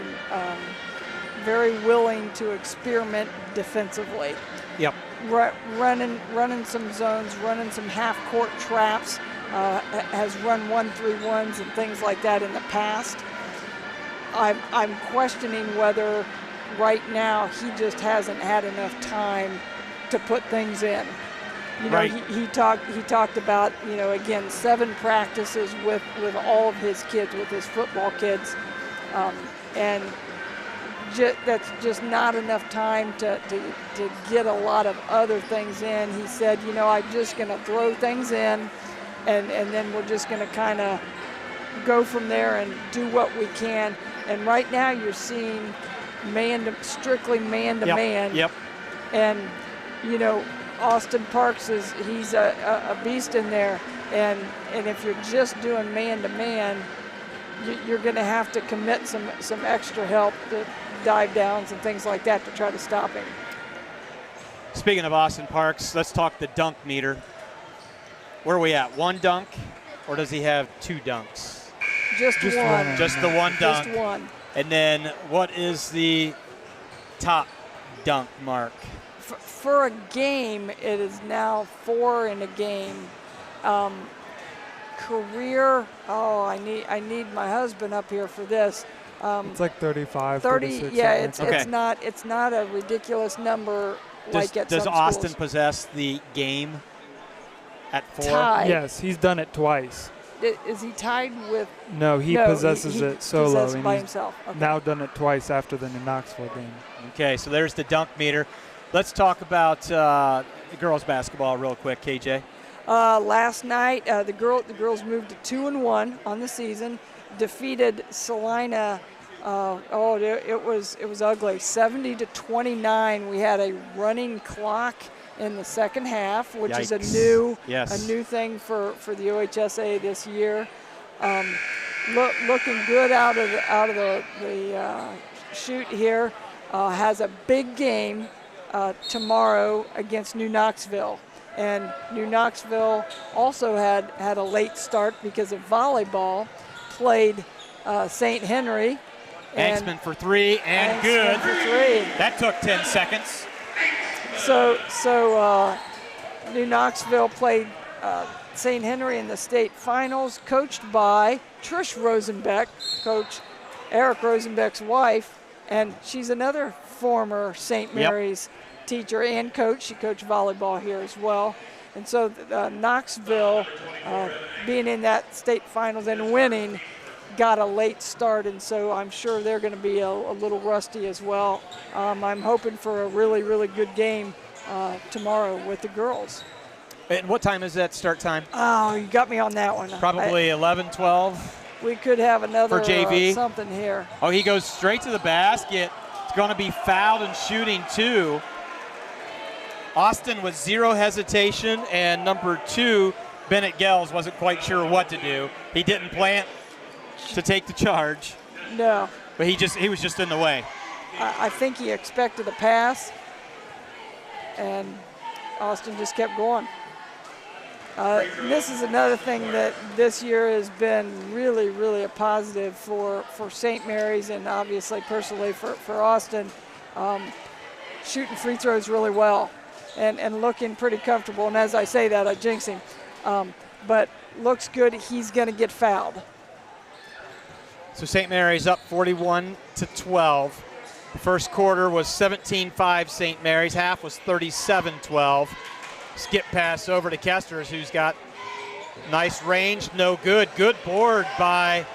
B: very willing to experiment defensively.
A: Yep.
B: Running some zones, running some half-court traps, has run 1-3-1s and things like that in the past. I'm questioning whether right now he just hasn't had enough time to put things in. You know,
A: right.
B: he talked about, you know, again, 7 practices with all of his kids, with his football kids, and that's just not enough time to get a lot of other things in. He said, you know, I'm just going to throw things in, and then we're just going to kind of go from there and do what we can. And right now you're seeing strictly man-to-man.
A: Yep.
B: And, you know, Austin Parks he's a beast in there, and if you're just doing man-to-man, you're going to have to commit some extra help, to dive downs and things like that, to try to stop him.
A: Speaking of Austin Parks, let's talk the dunk meter. Where are we at? 1 dunk, or does he have 2 dunks?
B: Just one.
A: Just the 1 dunk.
B: Just one.
A: And then what is the top dunk mark?
B: For a game, it is now 4 in a game. Career, I need my husband up here for this.
C: It's like 35,
B: 30.
C: 36.
B: Yeah, it's not a ridiculous number like at some
A: Does Austin
B: schools.
A: possess the game at 4.
B: tied.
C: Yes, he's done it twice.
B: Is he tied with?
C: No, he possesses
B: he
C: it solo,
B: possesses
C: and
B: by
C: he's
B: himself. Okay.
C: now done it twice after the New Knoxville game.
A: Okay, so there's the dunk meter. Let's talk about girls basketball real quick, KJ.
B: Last night, the girls moved to 2-1 on the season, defeated Salina. It was ugly, 70-29. We had a running clock in the second half, which is a new thing for the OHSA this year. Looking good out of the shoot here. Has a big game tomorrow against New Knoxville. And New Knoxville also had a late start because of volleyball. Played St. Henry.
A: Hanksman for 3 and good.
B: For 3.
A: That took 10 seconds.
B: So New Knoxville played St. Henry in the state finals, coached by Trish Rosenbeck, Coach Eric Rosenbeck's wife, and she's another former St. Mary's teacher and coach. She coached volleyball here as well. And so Knoxville, being in that state finals and winning, got a late start, and so I'm sure they're going to be a little rusty as well. I'm hoping for a really, really good game tomorrow with the girls.
A: And what time is that start time?
B: Oh, you got me on that one.
A: Probably 11, 12.
B: We could have another
A: for JV.
B: Something here.
A: Oh, he goes straight to the basket. It's going to be fouled and shooting 2. Austin with 0 hesitation, and number 2, Bennett Gels, wasn't quite sure what to do. He didn't plant to take the charge.
B: No.
A: But he was just in the way.
B: I think he expected a pass, and Austin just kept going. This is another thing that this year has been really, really a positive for St. Mary's, and obviously personally for Austin. Shooting free throws really well and looking pretty comfortable. And as I say that, I jinx him. But looks good. He's going to get fouled.
A: So St. Mary's up 41-12. The first quarter was 17-5 St. Mary's. Half was 37-12. Skip pass over to Kesters, who's got nice range, no good. Good board by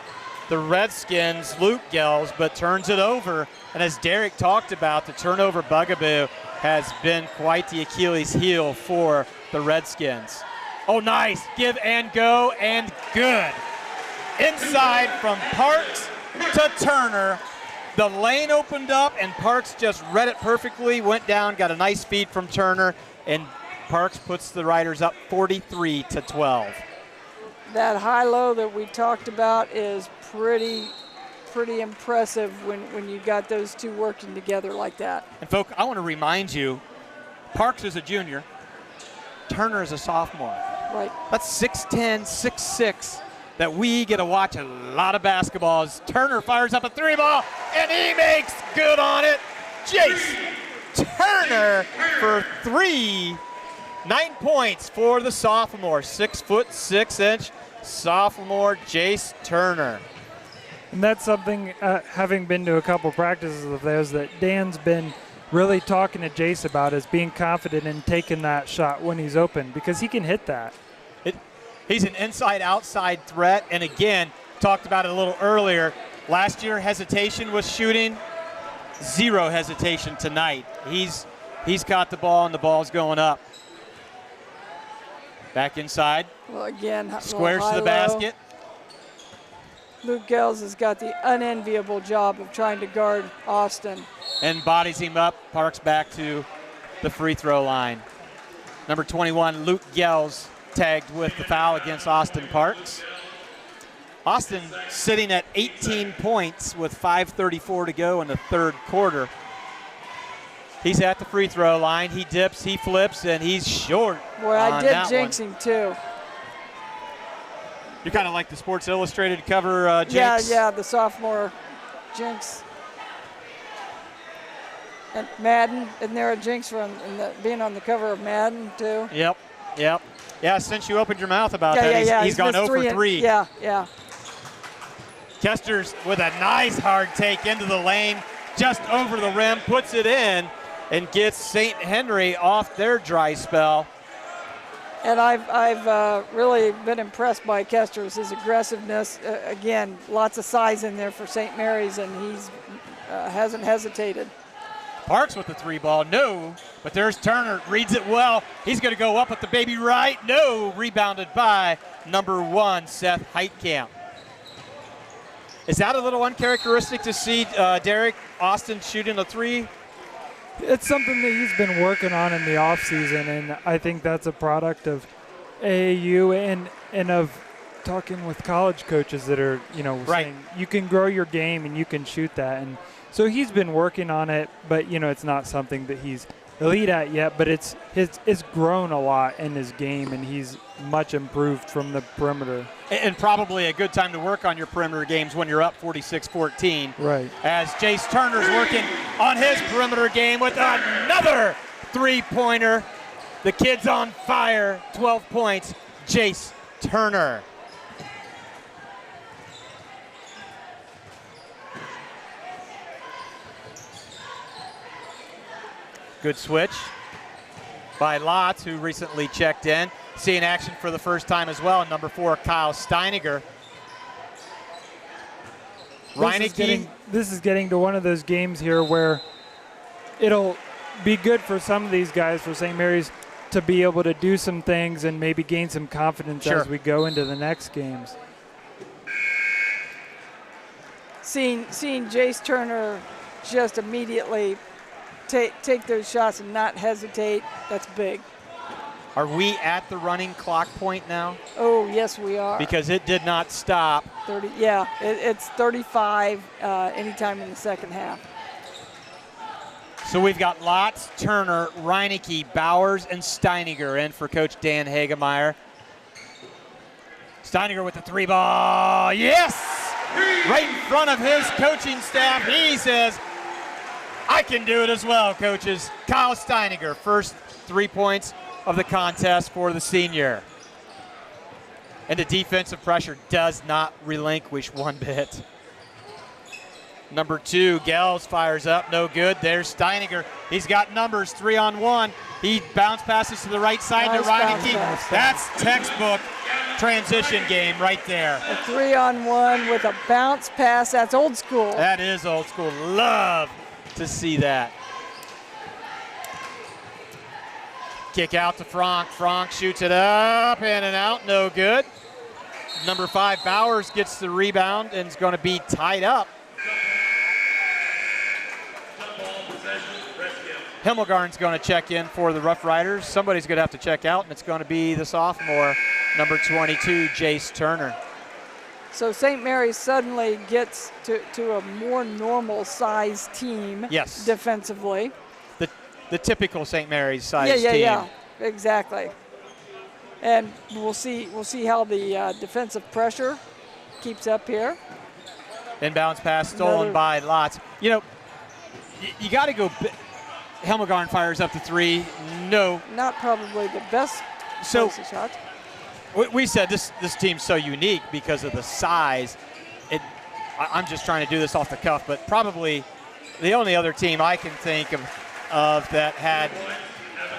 A: the Redskins, Luke Gels, but turns it over. And as Derek talked about, the turnover bugaboo has been quite the Achilles heel for the Redskins. Oh, nice. Give and go, and good. Inside from Parks to Turner. The lane opened up, and Parks just read it perfectly, went down, got a nice feed from Turner, and Parks puts the Riders up 43-12.
B: That high-low that we talked about is pretty impressive when you got those two working together like that.
A: And, folks, I want to remind you, Parks is a junior. Turner is a sophomore.
B: Right.
A: That's 6'10", 6'6", that we get to watch a lot of basketball. As Turner fires up a 3-ball, and he makes good on it. Jace Turner for 3. 9 points for the sophomore. 6'6" sophomore Jace Turner.
C: And that's something, having been to a couple practices of theirs, that Dan's been really talking to Jace about, is being confident in taking that shot when he's open, because he can hit that.
A: He's an inside-outside threat, and again, talked about it a little earlier. Last year, hesitation was shooting. 0 hesitation tonight. He's caught the ball, and the ball's going up. Back inside.
B: Well, again,
A: squares to the basket.
B: Luke Gels has got the unenviable job of trying to guard Austin.
A: And bodies him up. Parks back to the free throw line. Number 21, Luke Gels, tagged with the foul against Austin Parks. Austin sitting at 18 points with 5:34 to go in the third quarter. He's at the free throw line. He dips, he flips, and he's short.
B: Boy, I did jinx him too.
A: You're kind of like the Sports Illustrated cover jinx.
B: Yeah, the sophomore jinx. And Madden, isn't there a jinx from being on the cover of Madden too?
A: Yep. Yeah, since you opened your mouth about that, he's gone 0 for 3.
B: Yeah.
A: Kesters with a nice hard take into the lane, just over the rim, puts it in, and gets St. Henry off their dry spell.
B: And I've really been impressed by Kester's, his aggressiveness. Again, lots of size in there for St. Mary's, and he's hasn't hesitated.
A: Parks with the 3 ball, no, but there's Turner, reads it well. He's going to go up with the baby right, no, rebounded by number 1, Seth Heitkamp. Is that a little uncharacteristic to see Derek Austin shooting a 3?
C: It's something that he's been working on in the offseason, and I think that's a product of AAU and of talking with college coaches that are, saying you can grow your game and you can shoot that. And so he's been working on it, but, it's not something that he's elite at yet, but it's grown a lot in his game, and he's much improved from the perimeter.
A: And probably a good time to work on your perimeter games when you're up 46-14.
C: Right.
A: As Jace Turner's working on his perimeter game with another 3-pointer. The kid's on fire, 12 points, Jace Turner. Good switch by Lotz, who recently checked in. Seeing action for the first time as well. Number 4, Kyle Steiniger.
C: This is getting to one of those games here where it'll be good for some of these guys, for St. Mary's, to be able to do some things and maybe gain some confidence as we go into the next games.
B: Seeing Jace Turner just immediately take those shots and not hesitate, that's big.
A: Are we at the running clock point now?
B: Oh, yes, we are.
A: Because it did not stop.
B: 30, yeah, it's 35 anytime in the second half.
A: So we've got Lotz, Turner, Reineke, Bowers, and Steiniger in for Coach Dan Hagemeyer. Steiniger with the 3 ball. Yes! Right in front of his coaching staff. He says, I can do it as well, coaches. Kyle Steiniger, first 3 points of the contest for the senior. And the defensive pressure does not relinquish one bit. Number 2, Gels fires up, no good. There's Steiniger. He's got numbers, 3-on-1. He bounce passes to the right side to Reineke. That's textbook transition game right there.
B: A 3-on-1 with a bounce pass. That's old school.
A: That is old school. Love to see that. Kick out to Frank. Frank shoots it up, in and out, no good. Number 5, Bowers gets the rebound and is going to be tied up. Himmelgarn's going to check in for the Roughriders. Somebody's going to have to check out, and it's going to be the sophomore, number 22, Jace Turner.
B: So St. Mary's suddenly gets to a more normal size team defensively.
A: The typical St. Mary's size team.
B: Yeah, exactly. And we'll see how the defensive pressure keeps up here.
A: Inbounds pass stolen by Lotz. You got to go. Himmelgarn fires up the 3. No.
B: Not probably the best shot.
A: We said this team's so unique because of the size. I'm just trying to do this off the cuff, but probably the only other team I can think of that had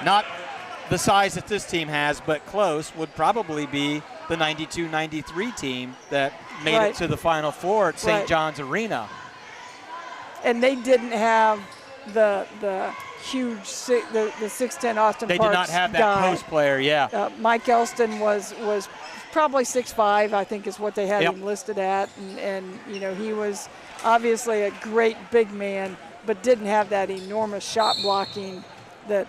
A: not the size that this team has, but close, would probably be the 92-93 team that made it to the Final Four at St. John's Arena.
B: And they didn't have the huge the 6'10" Austin Parks
A: They did not have that
B: guy.
A: post player,
B: Mike Elston was probably 6'5", I think is what they had him listed at, and he was obviously a great big man, but didn't have that enormous shot blocking that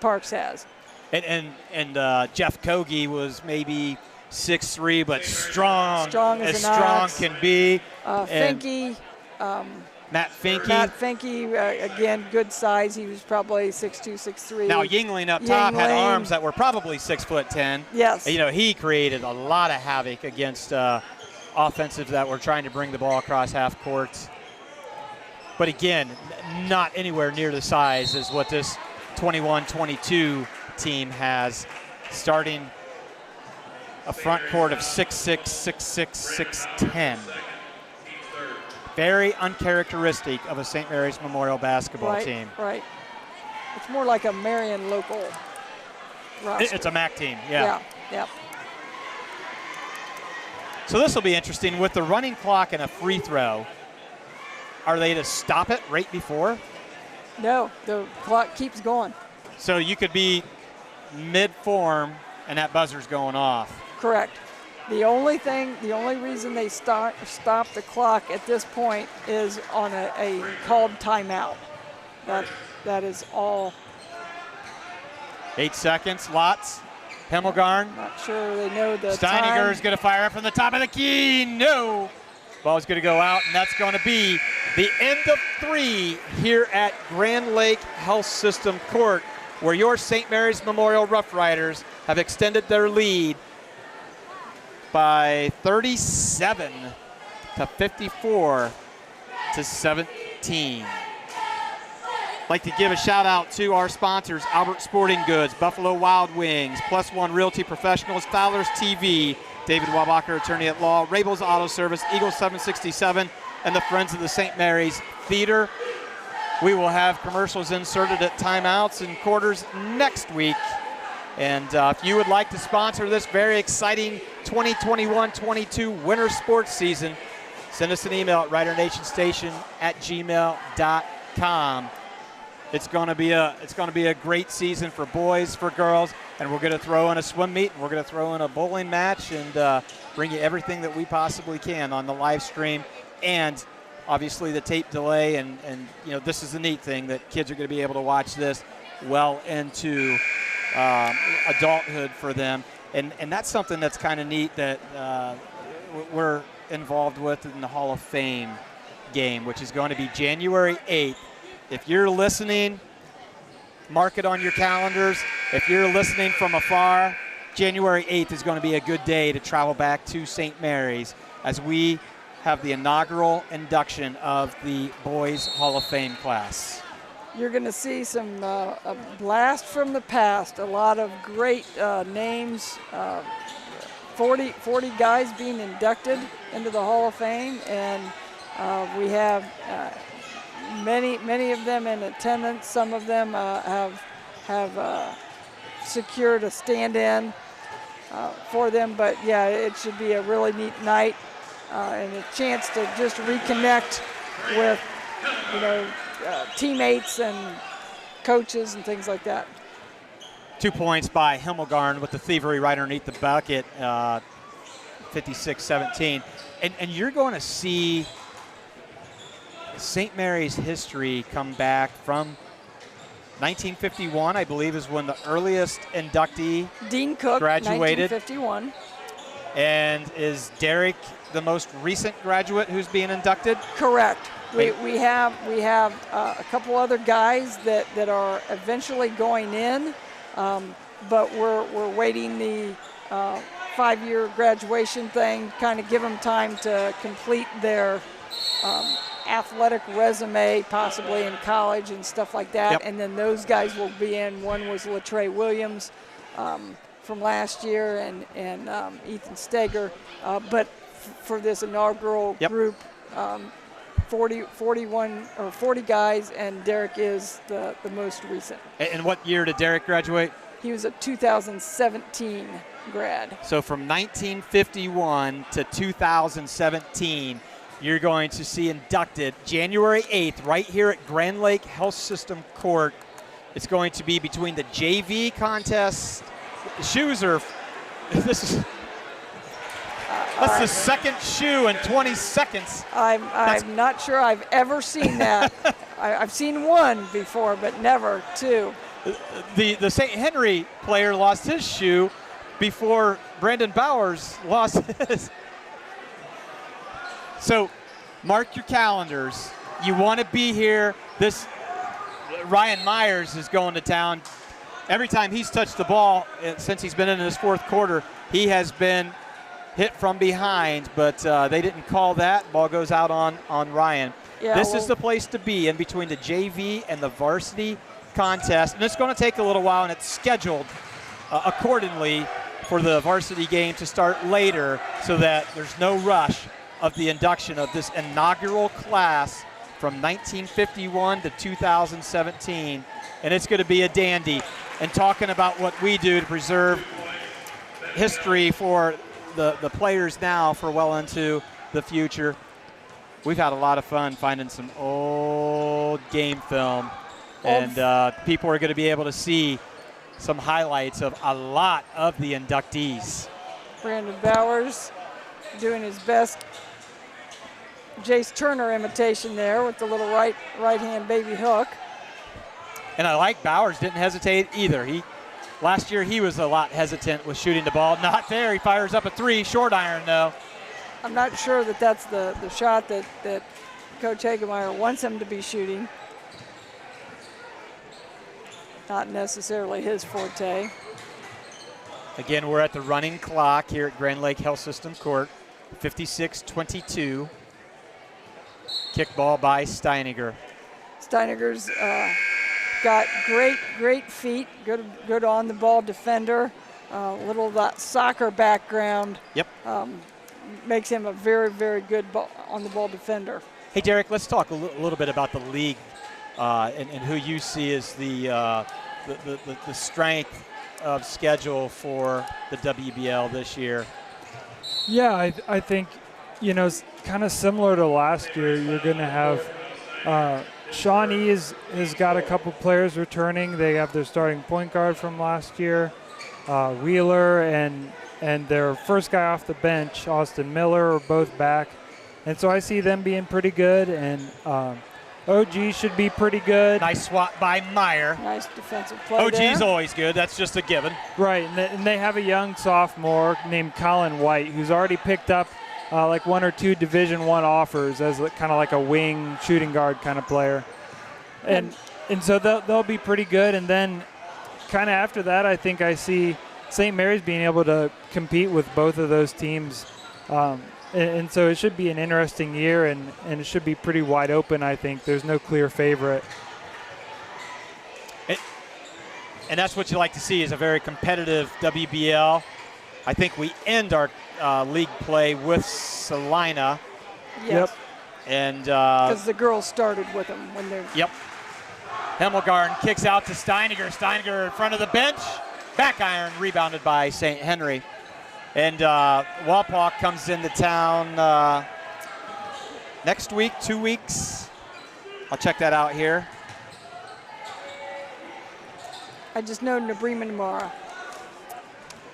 B: Parks has.
A: And Jeff Kogi was maybe 6'3", but strong as strong can be.
B: Finke.
A: Matt Finke.
B: Matt Finke, again, good size. He was probably 6'2", 6'3".
A: Now Yingling up top had arms that were probably 6'10".
B: Yes.
A: He created a lot of havoc against offensives that were trying to bring the ball across half court. But again, not anywhere near the size as what this 21-22 team has, starting a front court of 6'6", 6'6", 6'10". Very uncharacteristic of a St. Mary's Memorial basketball team.
B: Right. It's more like a Marion local. roster.
A: It's a MAC team,
B: Yeah.
A: So this will be interesting with the running clock and a free throw. Are they to stop it right before?
B: No, the clock keeps going.
A: So you could be mid-form and that buzzer's going off.
B: Correct. The only reason they stop the clock at this point is on a called timeout. That is all.
A: 8 seconds, lots. Himmelgarn.
B: Not sure they know the
A: Steiniger is
B: time.
A: going to fire up from the top of the key. No. Ball's going to go out, and that's going to be the end of 3 here at Grand Lake Health System Court, where your St. Mary's Memorial Roughriders have extended their lead by 37 to 54 to 17. I'd like to give a shout out to our sponsors, Albert Sporting Goods, Buffalo Wild Wings, Plus One Realty Professionals, Fowler's TV, David Wabacher, attorney at law, Rabel's Auto Service, Eagle 767, and the Friends of the St. Mary's Theater. We will have commercials inserted at timeouts and quarters next week. And if you would like to sponsor this very exciting 2021-22 winter sports season, send us an email at ridernationstation@gmail.com. It's going to be a great season for boys, for girls, and we're going to throw in a swim meet, and we're going to throw in a bowling match, and bring you everything that we possibly can on the live stream, and obviously the tape delay. And you know, this is the neat thing, that kids are going to be able to watch this well into adulthood for them, and that's something that's kind of neat that we're involved with in the Hall of Fame game, which is going to be January 8th. If you're listening, mark it on your calendars. If you're listening from afar, January 8th is going to be a good day to travel back to St. Mary's as we have the inaugural induction of the Boys Hall of Fame class.
B: You're going to see some a blast from the past, a lot of great names, 40 guys being inducted into the Hall of Fame, and we have many of them in attendance. Some of them have secured a stand-in for them, but yeah, it should be a really neat night and a chance to just reconnect with, you know, teammates and coaches and things like that.
A: 2 points by Himmelgarn with the thievery right underneath the bucket, 56-17. And you're going to see St. Mary's history come back from 1951, I believe, is when the earliest inductee
B: Dean Cook,
A: graduated.
B: 1951.
A: And is Derek the most recent graduate who's being inducted?
B: Correct. We have a couple other guys that are eventually going in, but we're waiting the 5-year graduation thing, kind of give them time to complete their athletic resume, possibly in college and stuff like that.
A: Yep.
B: And then those guys will be in. One was Latrey Williams from last year, and Ethan Steger. But for this inaugural group, 40 guys, and Derek is the most recent.
A: And what year did Derek graduate?
B: He was a 2017 grad.
A: So from 1951 to 2017, you're going to see inducted January 8th right here at Grand Lake Health System Court. It's going to be between the JV contest. The shoes are, that's the second shoe in 20 seconds.
B: I'm not sure I've ever seen that. I've seen one before, but never two.
A: The St. Henry player lost his shoe before Brandon Bowers lost his. So mark your calendars. You want to be here. This Ryan Myers is going to town. Every time he's touched the ball since he's been in his fourth quarter, he has been hit from behind, but they didn't call that. Ball goes out on Ryan.
B: Yeah,
A: this is the place to be, in between the JV and the varsity contest. And it's going to take a little while, and it's scheduled accordingly for the varsity game to start later so that there's no rush of the induction of this inaugural class from 1951 to 2017. And it's going to be a dandy. and talking about what we do to preserve history for the players now for well into the future. We've had a lot of fun finding some old game film, and people are going to be able to see some highlights of a lot of the inductees.
B: Brandon Bowers doing his best Jace Turner imitation there with the little right-hand baby hook.
A: And I like Bowers didn't hesitate either. Last year he was a lot hesitant with shooting the ball. Not there. He fires up a 3, short iron though.
B: I'm not sure that that's the shot that Coach Hagemeyer wants him to be shooting. Not necessarily his forte.
A: Again, we're at the running clock here at Grand Lake Health System Court. 56-22. Kickball by Steiniger.
B: Steiniger's got great feet, good on the ball defender. Little of that soccer background.
A: Yep.
B: Makes him a very good on the ball defender.
A: Hey Derek, let's talk a little bit about the league and who you see as the strength of schedule for the WBL this year.
C: Yeah, I think, kind of similar to last year, you're going to have Shawnee has got a couple players returning. They have their starting point guard from last year, Wheeler and their first guy off the bench, Austin Miller, are both back. And so I see them being pretty good, and OG should be pretty good.
A: Nice swat by Meyer.
B: Nice defensive play
A: OG's
B: there.
A: always good. That's just a given.
C: Right, and they have a young sophomore named Colin White who's already picked up like 1 or 2 Division I offers as kind of like a wing shooting guard kind of player. And so they'll be pretty good. And then kind of after that, I think I see St. Mary's being able to compete with both of those teams. And so it should be an interesting year, and it should be pretty wide open, I think. There's no clear favorite.
A: And that's what you like to see, is a very competitive WBL. I think we end our league play with Salina.
B: Yes.
C: Yep.
A: And
B: because the girls started with them when they're.
A: Yep. Hemmelgarn kicks out to Steiniger. Steiniger in front of the bench. Back iron rebounded by St. Henry. And Wapak comes into town next week, 2 weeks. I'll check that out here.
B: I just know New Bremen tomorrow.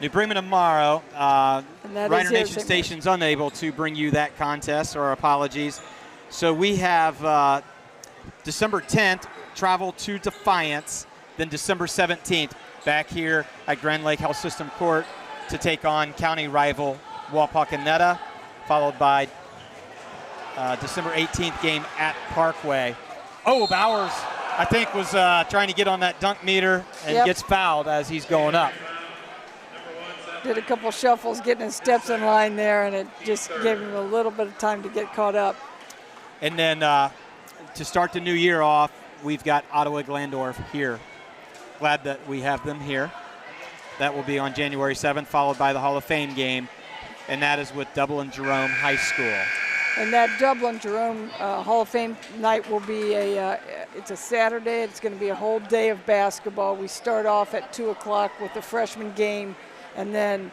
A: New Bremen tomorrow.
B: And that
A: Rhino
B: is here,
A: Nation
B: St.
A: Station's unable to bring you that contest, or apologies. So we have December 10th, travel to Defiance, then December 17th, back here at Grand Lake Health System Court to take on county rival Wapakoneta, followed by December 18th game at Parkway. Oh, Bowers, I think, was trying to get on that dunk meter and gets fouled as he's going up.
B: Did a couple shuffles, getting his steps in line there, and it just gave him a little bit of time to get caught up.
A: And then to start the new year off, we've got Ottawa Glandorf here. Glad that we have them here. That will be on January 7th, followed by the Hall of Fame game, and that is with Dublin Jerome High School.
B: And that Dublin Jerome Hall of Fame night will be it's a Saturday. It's going to be a whole day of basketball. We start off at 2 o'clock with the freshman game, and then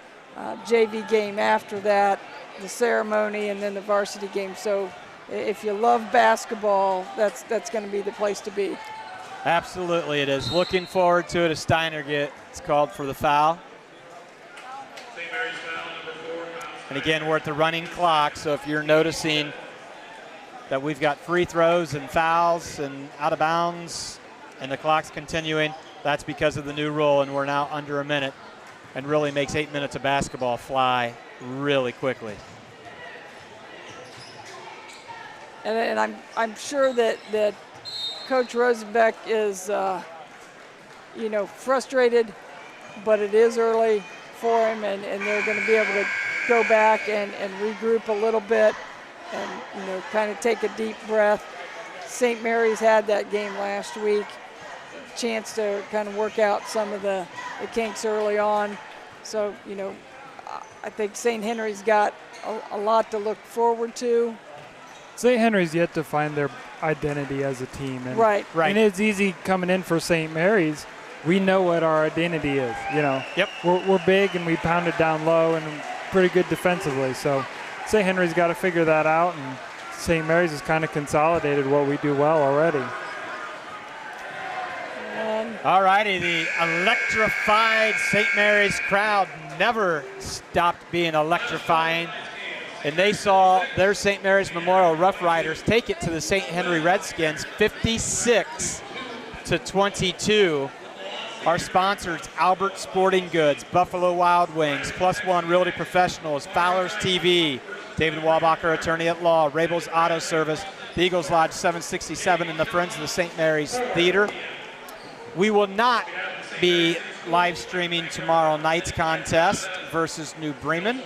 B: JV game after that, the ceremony, and then the varsity game. So if you love basketball, that's going to be the place to be.
A: Absolutely it is. Looking forward to it as Steiner gets called for the foul. And again, we're at the running clock, so if you're noticing that we've got free throws and fouls and out of bounds and the clock's continuing, that's because of the new rule, and we're now under a minute, and really makes 8 minutes of basketball fly really quickly.
B: And I'm sure that Coach Rosenbeck is, frustrated, but it is early for him, and they're going to be able to go back and regroup a little bit and, kind of take a deep breath. St. Mary's had that game last week, chance to kind of work out some of the kinks early on. So, I think St. Henry's got a lot to look forward to.
C: St. Henry's yet to find their identity as a team. And,
B: Right.
C: And it's easy coming in for St. Mary's we know what our identity is. You know,
A: Yep.
C: we're big and we pound it down low and pretty good defensively. So St. Henry's got to figure that out, and St. Mary's has kind of consolidated what we do well already.
A: All righty, the electrified St. Mary's crowd never stopped being electrifying, and they saw their St. Mary's Memorial Roughriders take it to the St. Henry Redskins 56-22. Our sponsors, Albert Sporting Goods, Buffalo Wild Wings, Plus One Realty Professionals, Fowler's TV, David Walbacher, attorney at law, Rabel's Auto Service, the Eagles Lodge 767, and the Friends of the St. Mary's Theater. We will not be live streaming tomorrow night's contest versus New Bremen.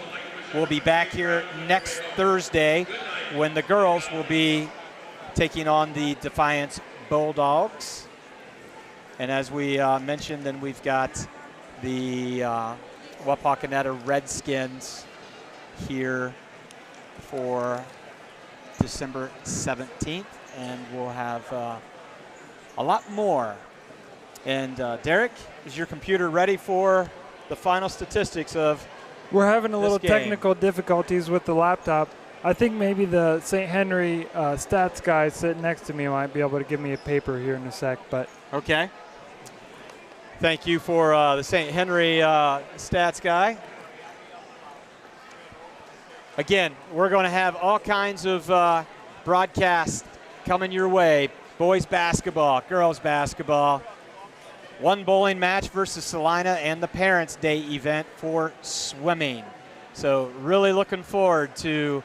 A: We'll be back here next Thursday when the girls will be taking on the Defiance Bulldogs. And as we mentioned, then we've got the Wapakoneta Redskins here for December 17th, and we'll have a lot more. And Derek, is your computer ready for the final statistics of
C: We're having a
A: this
C: little
A: game?
C: technical difficulties with the laptop. I think maybe the St. Henry stats guy sitting next to me might be able to give me a paper here in a sec. But
A: Okay. Thank you for the St. Henry stats guy. Again, we're going to have all kinds of broadcasts coming your way. Boys basketball, girls basketball, one bowling match versus Salina, and the Parents' Day event for swimming. So really looking forward to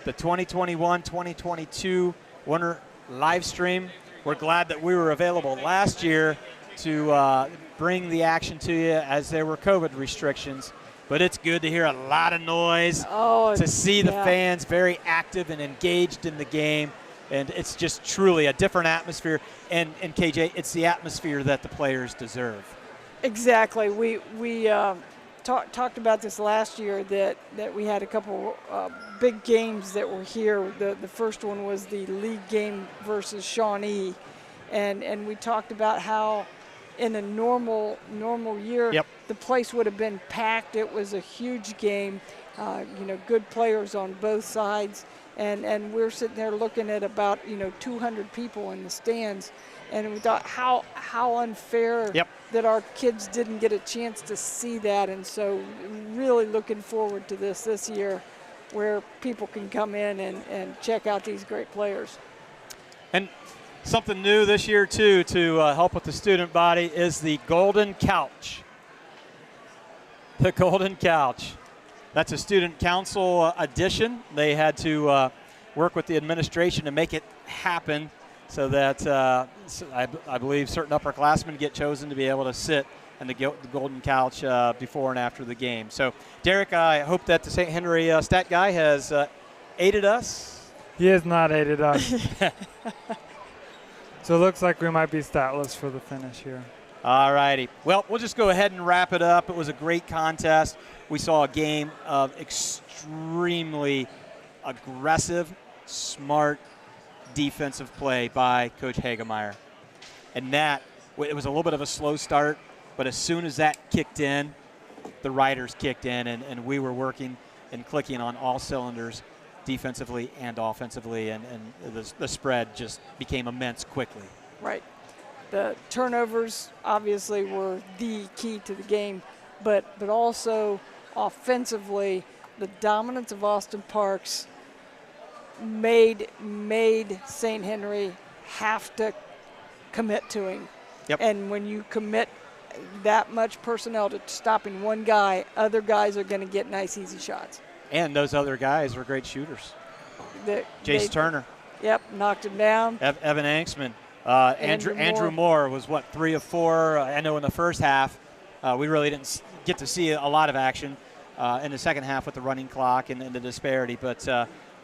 A: the 2021-2022 winter live stream. We're glad that we were available last year to bring the action to you as there were COVID restrictions. But it's good to hear a lot of noise, to see the fans very active and engaged in the game. And it's just truly a different atmosphere. And KJ, it's the atmosphere that the players deserve.
B: Exactly. We talked about this last year that we had a couple big games that were here. The first one was the league game versus Shawnee, and we talked about how in a normal year the place would have been packed. It was a huge game. Good players on both sides. And we're sitting there looking at about 200 people in the stands, and we thought how unfair that our kids didn't get a chance to see that. And so really looking forward to this year, where people can come in and check out these great players. And
A: something new this year too to help with the student body is the Golden Couch. The Golden Couch. That's a student council addition. They had to work with the administration to make it happen so that I believe certain upperclassmen get chosen to be able to sit in the Golden Couch before and after the game. So, Derek, I hope that the St. Henry stat guy has aided us.
C: He has not aided us. So it looks like we might be statless for the finish here.
A: All righty. Well, we'll just go ahead and wrap it up. It was a great contest. We saw a game of extremely aggressive, smart defensive play by Coach Hagemeyer. And that, it was a little bit of a slow start, but as soon as that kicked in, the Riders kicked in, and we were working and clicking on all cylinders defensively and offensively, and the spread just became immense quickly.
B: Right. The turnovers obviously were the key to the game, but also offensively, the dominance of Austin Parks made St. Henry have to commit to him.
A: Yep.
B: And when you commit that much personnel to stopping one guy, other guys are going to get nice, easy shots.
A: And those other guys were great shooters. Jace Turner.
B: Yep, knocked him down.
A: Evan Anksman. Andrew Moore was, 3 of 4. I know in the first half we really didn't get to see a lot of action in the second half with the running clock and the disparity. But,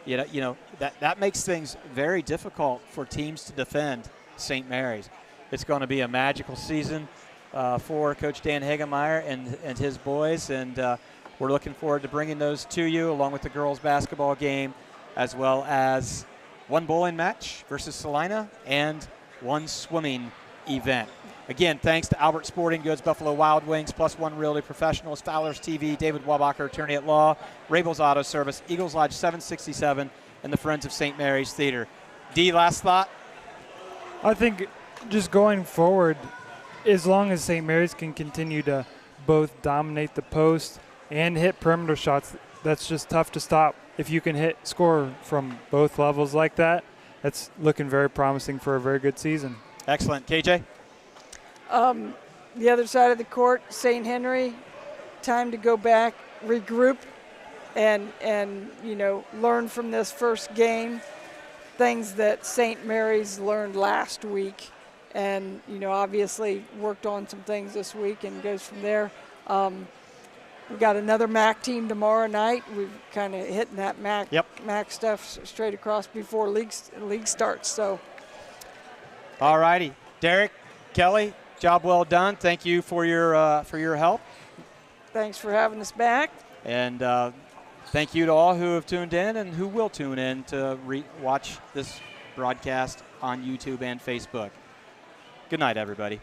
A: that makes things very difficult for teams to defend St. Mary's. It's going to be a magical season for Coach Dan Hagemeyer and his boys, and we're looking forward to bringing those to you along with the girls basketball game, as well as one bowling match versus Salina and one swimming event. Again, thanks to Albert Sporting Goods, Buffalo Wild Wings, Plus One Realty Professionals, Fowler's TV, David Wabacher, Attorney at Law, Rabel's Auto Service, Eagles Lodge 767, and the Friends of St. Mary's Theater. D, last thought?
C: I think just going forward, as long as St. Mary's can continue to both dominate the post and hit perimeter shots, that's just tough to stop. If you can score from both levels like that, that's looking very promising for a very good season.
A: Excellent. KJ?
B: The other side of the court, St. Henry, time to go back, regroup, and learn from this first game things that St. Mary's learned last week, and obviously worked on some things this week and goes from there. We've got another MAC team tomorrow night. We've kind of hitting that MAC stuff straight across before league starts. So,
A: all righty, Derek, Kelly, job well done. Thank you for your help.
B: Thanks for having us back.
A: And thank you to all who have tuned in and who will tune in to watch this broadcast on YouTube and Facebook. Good night, everybody.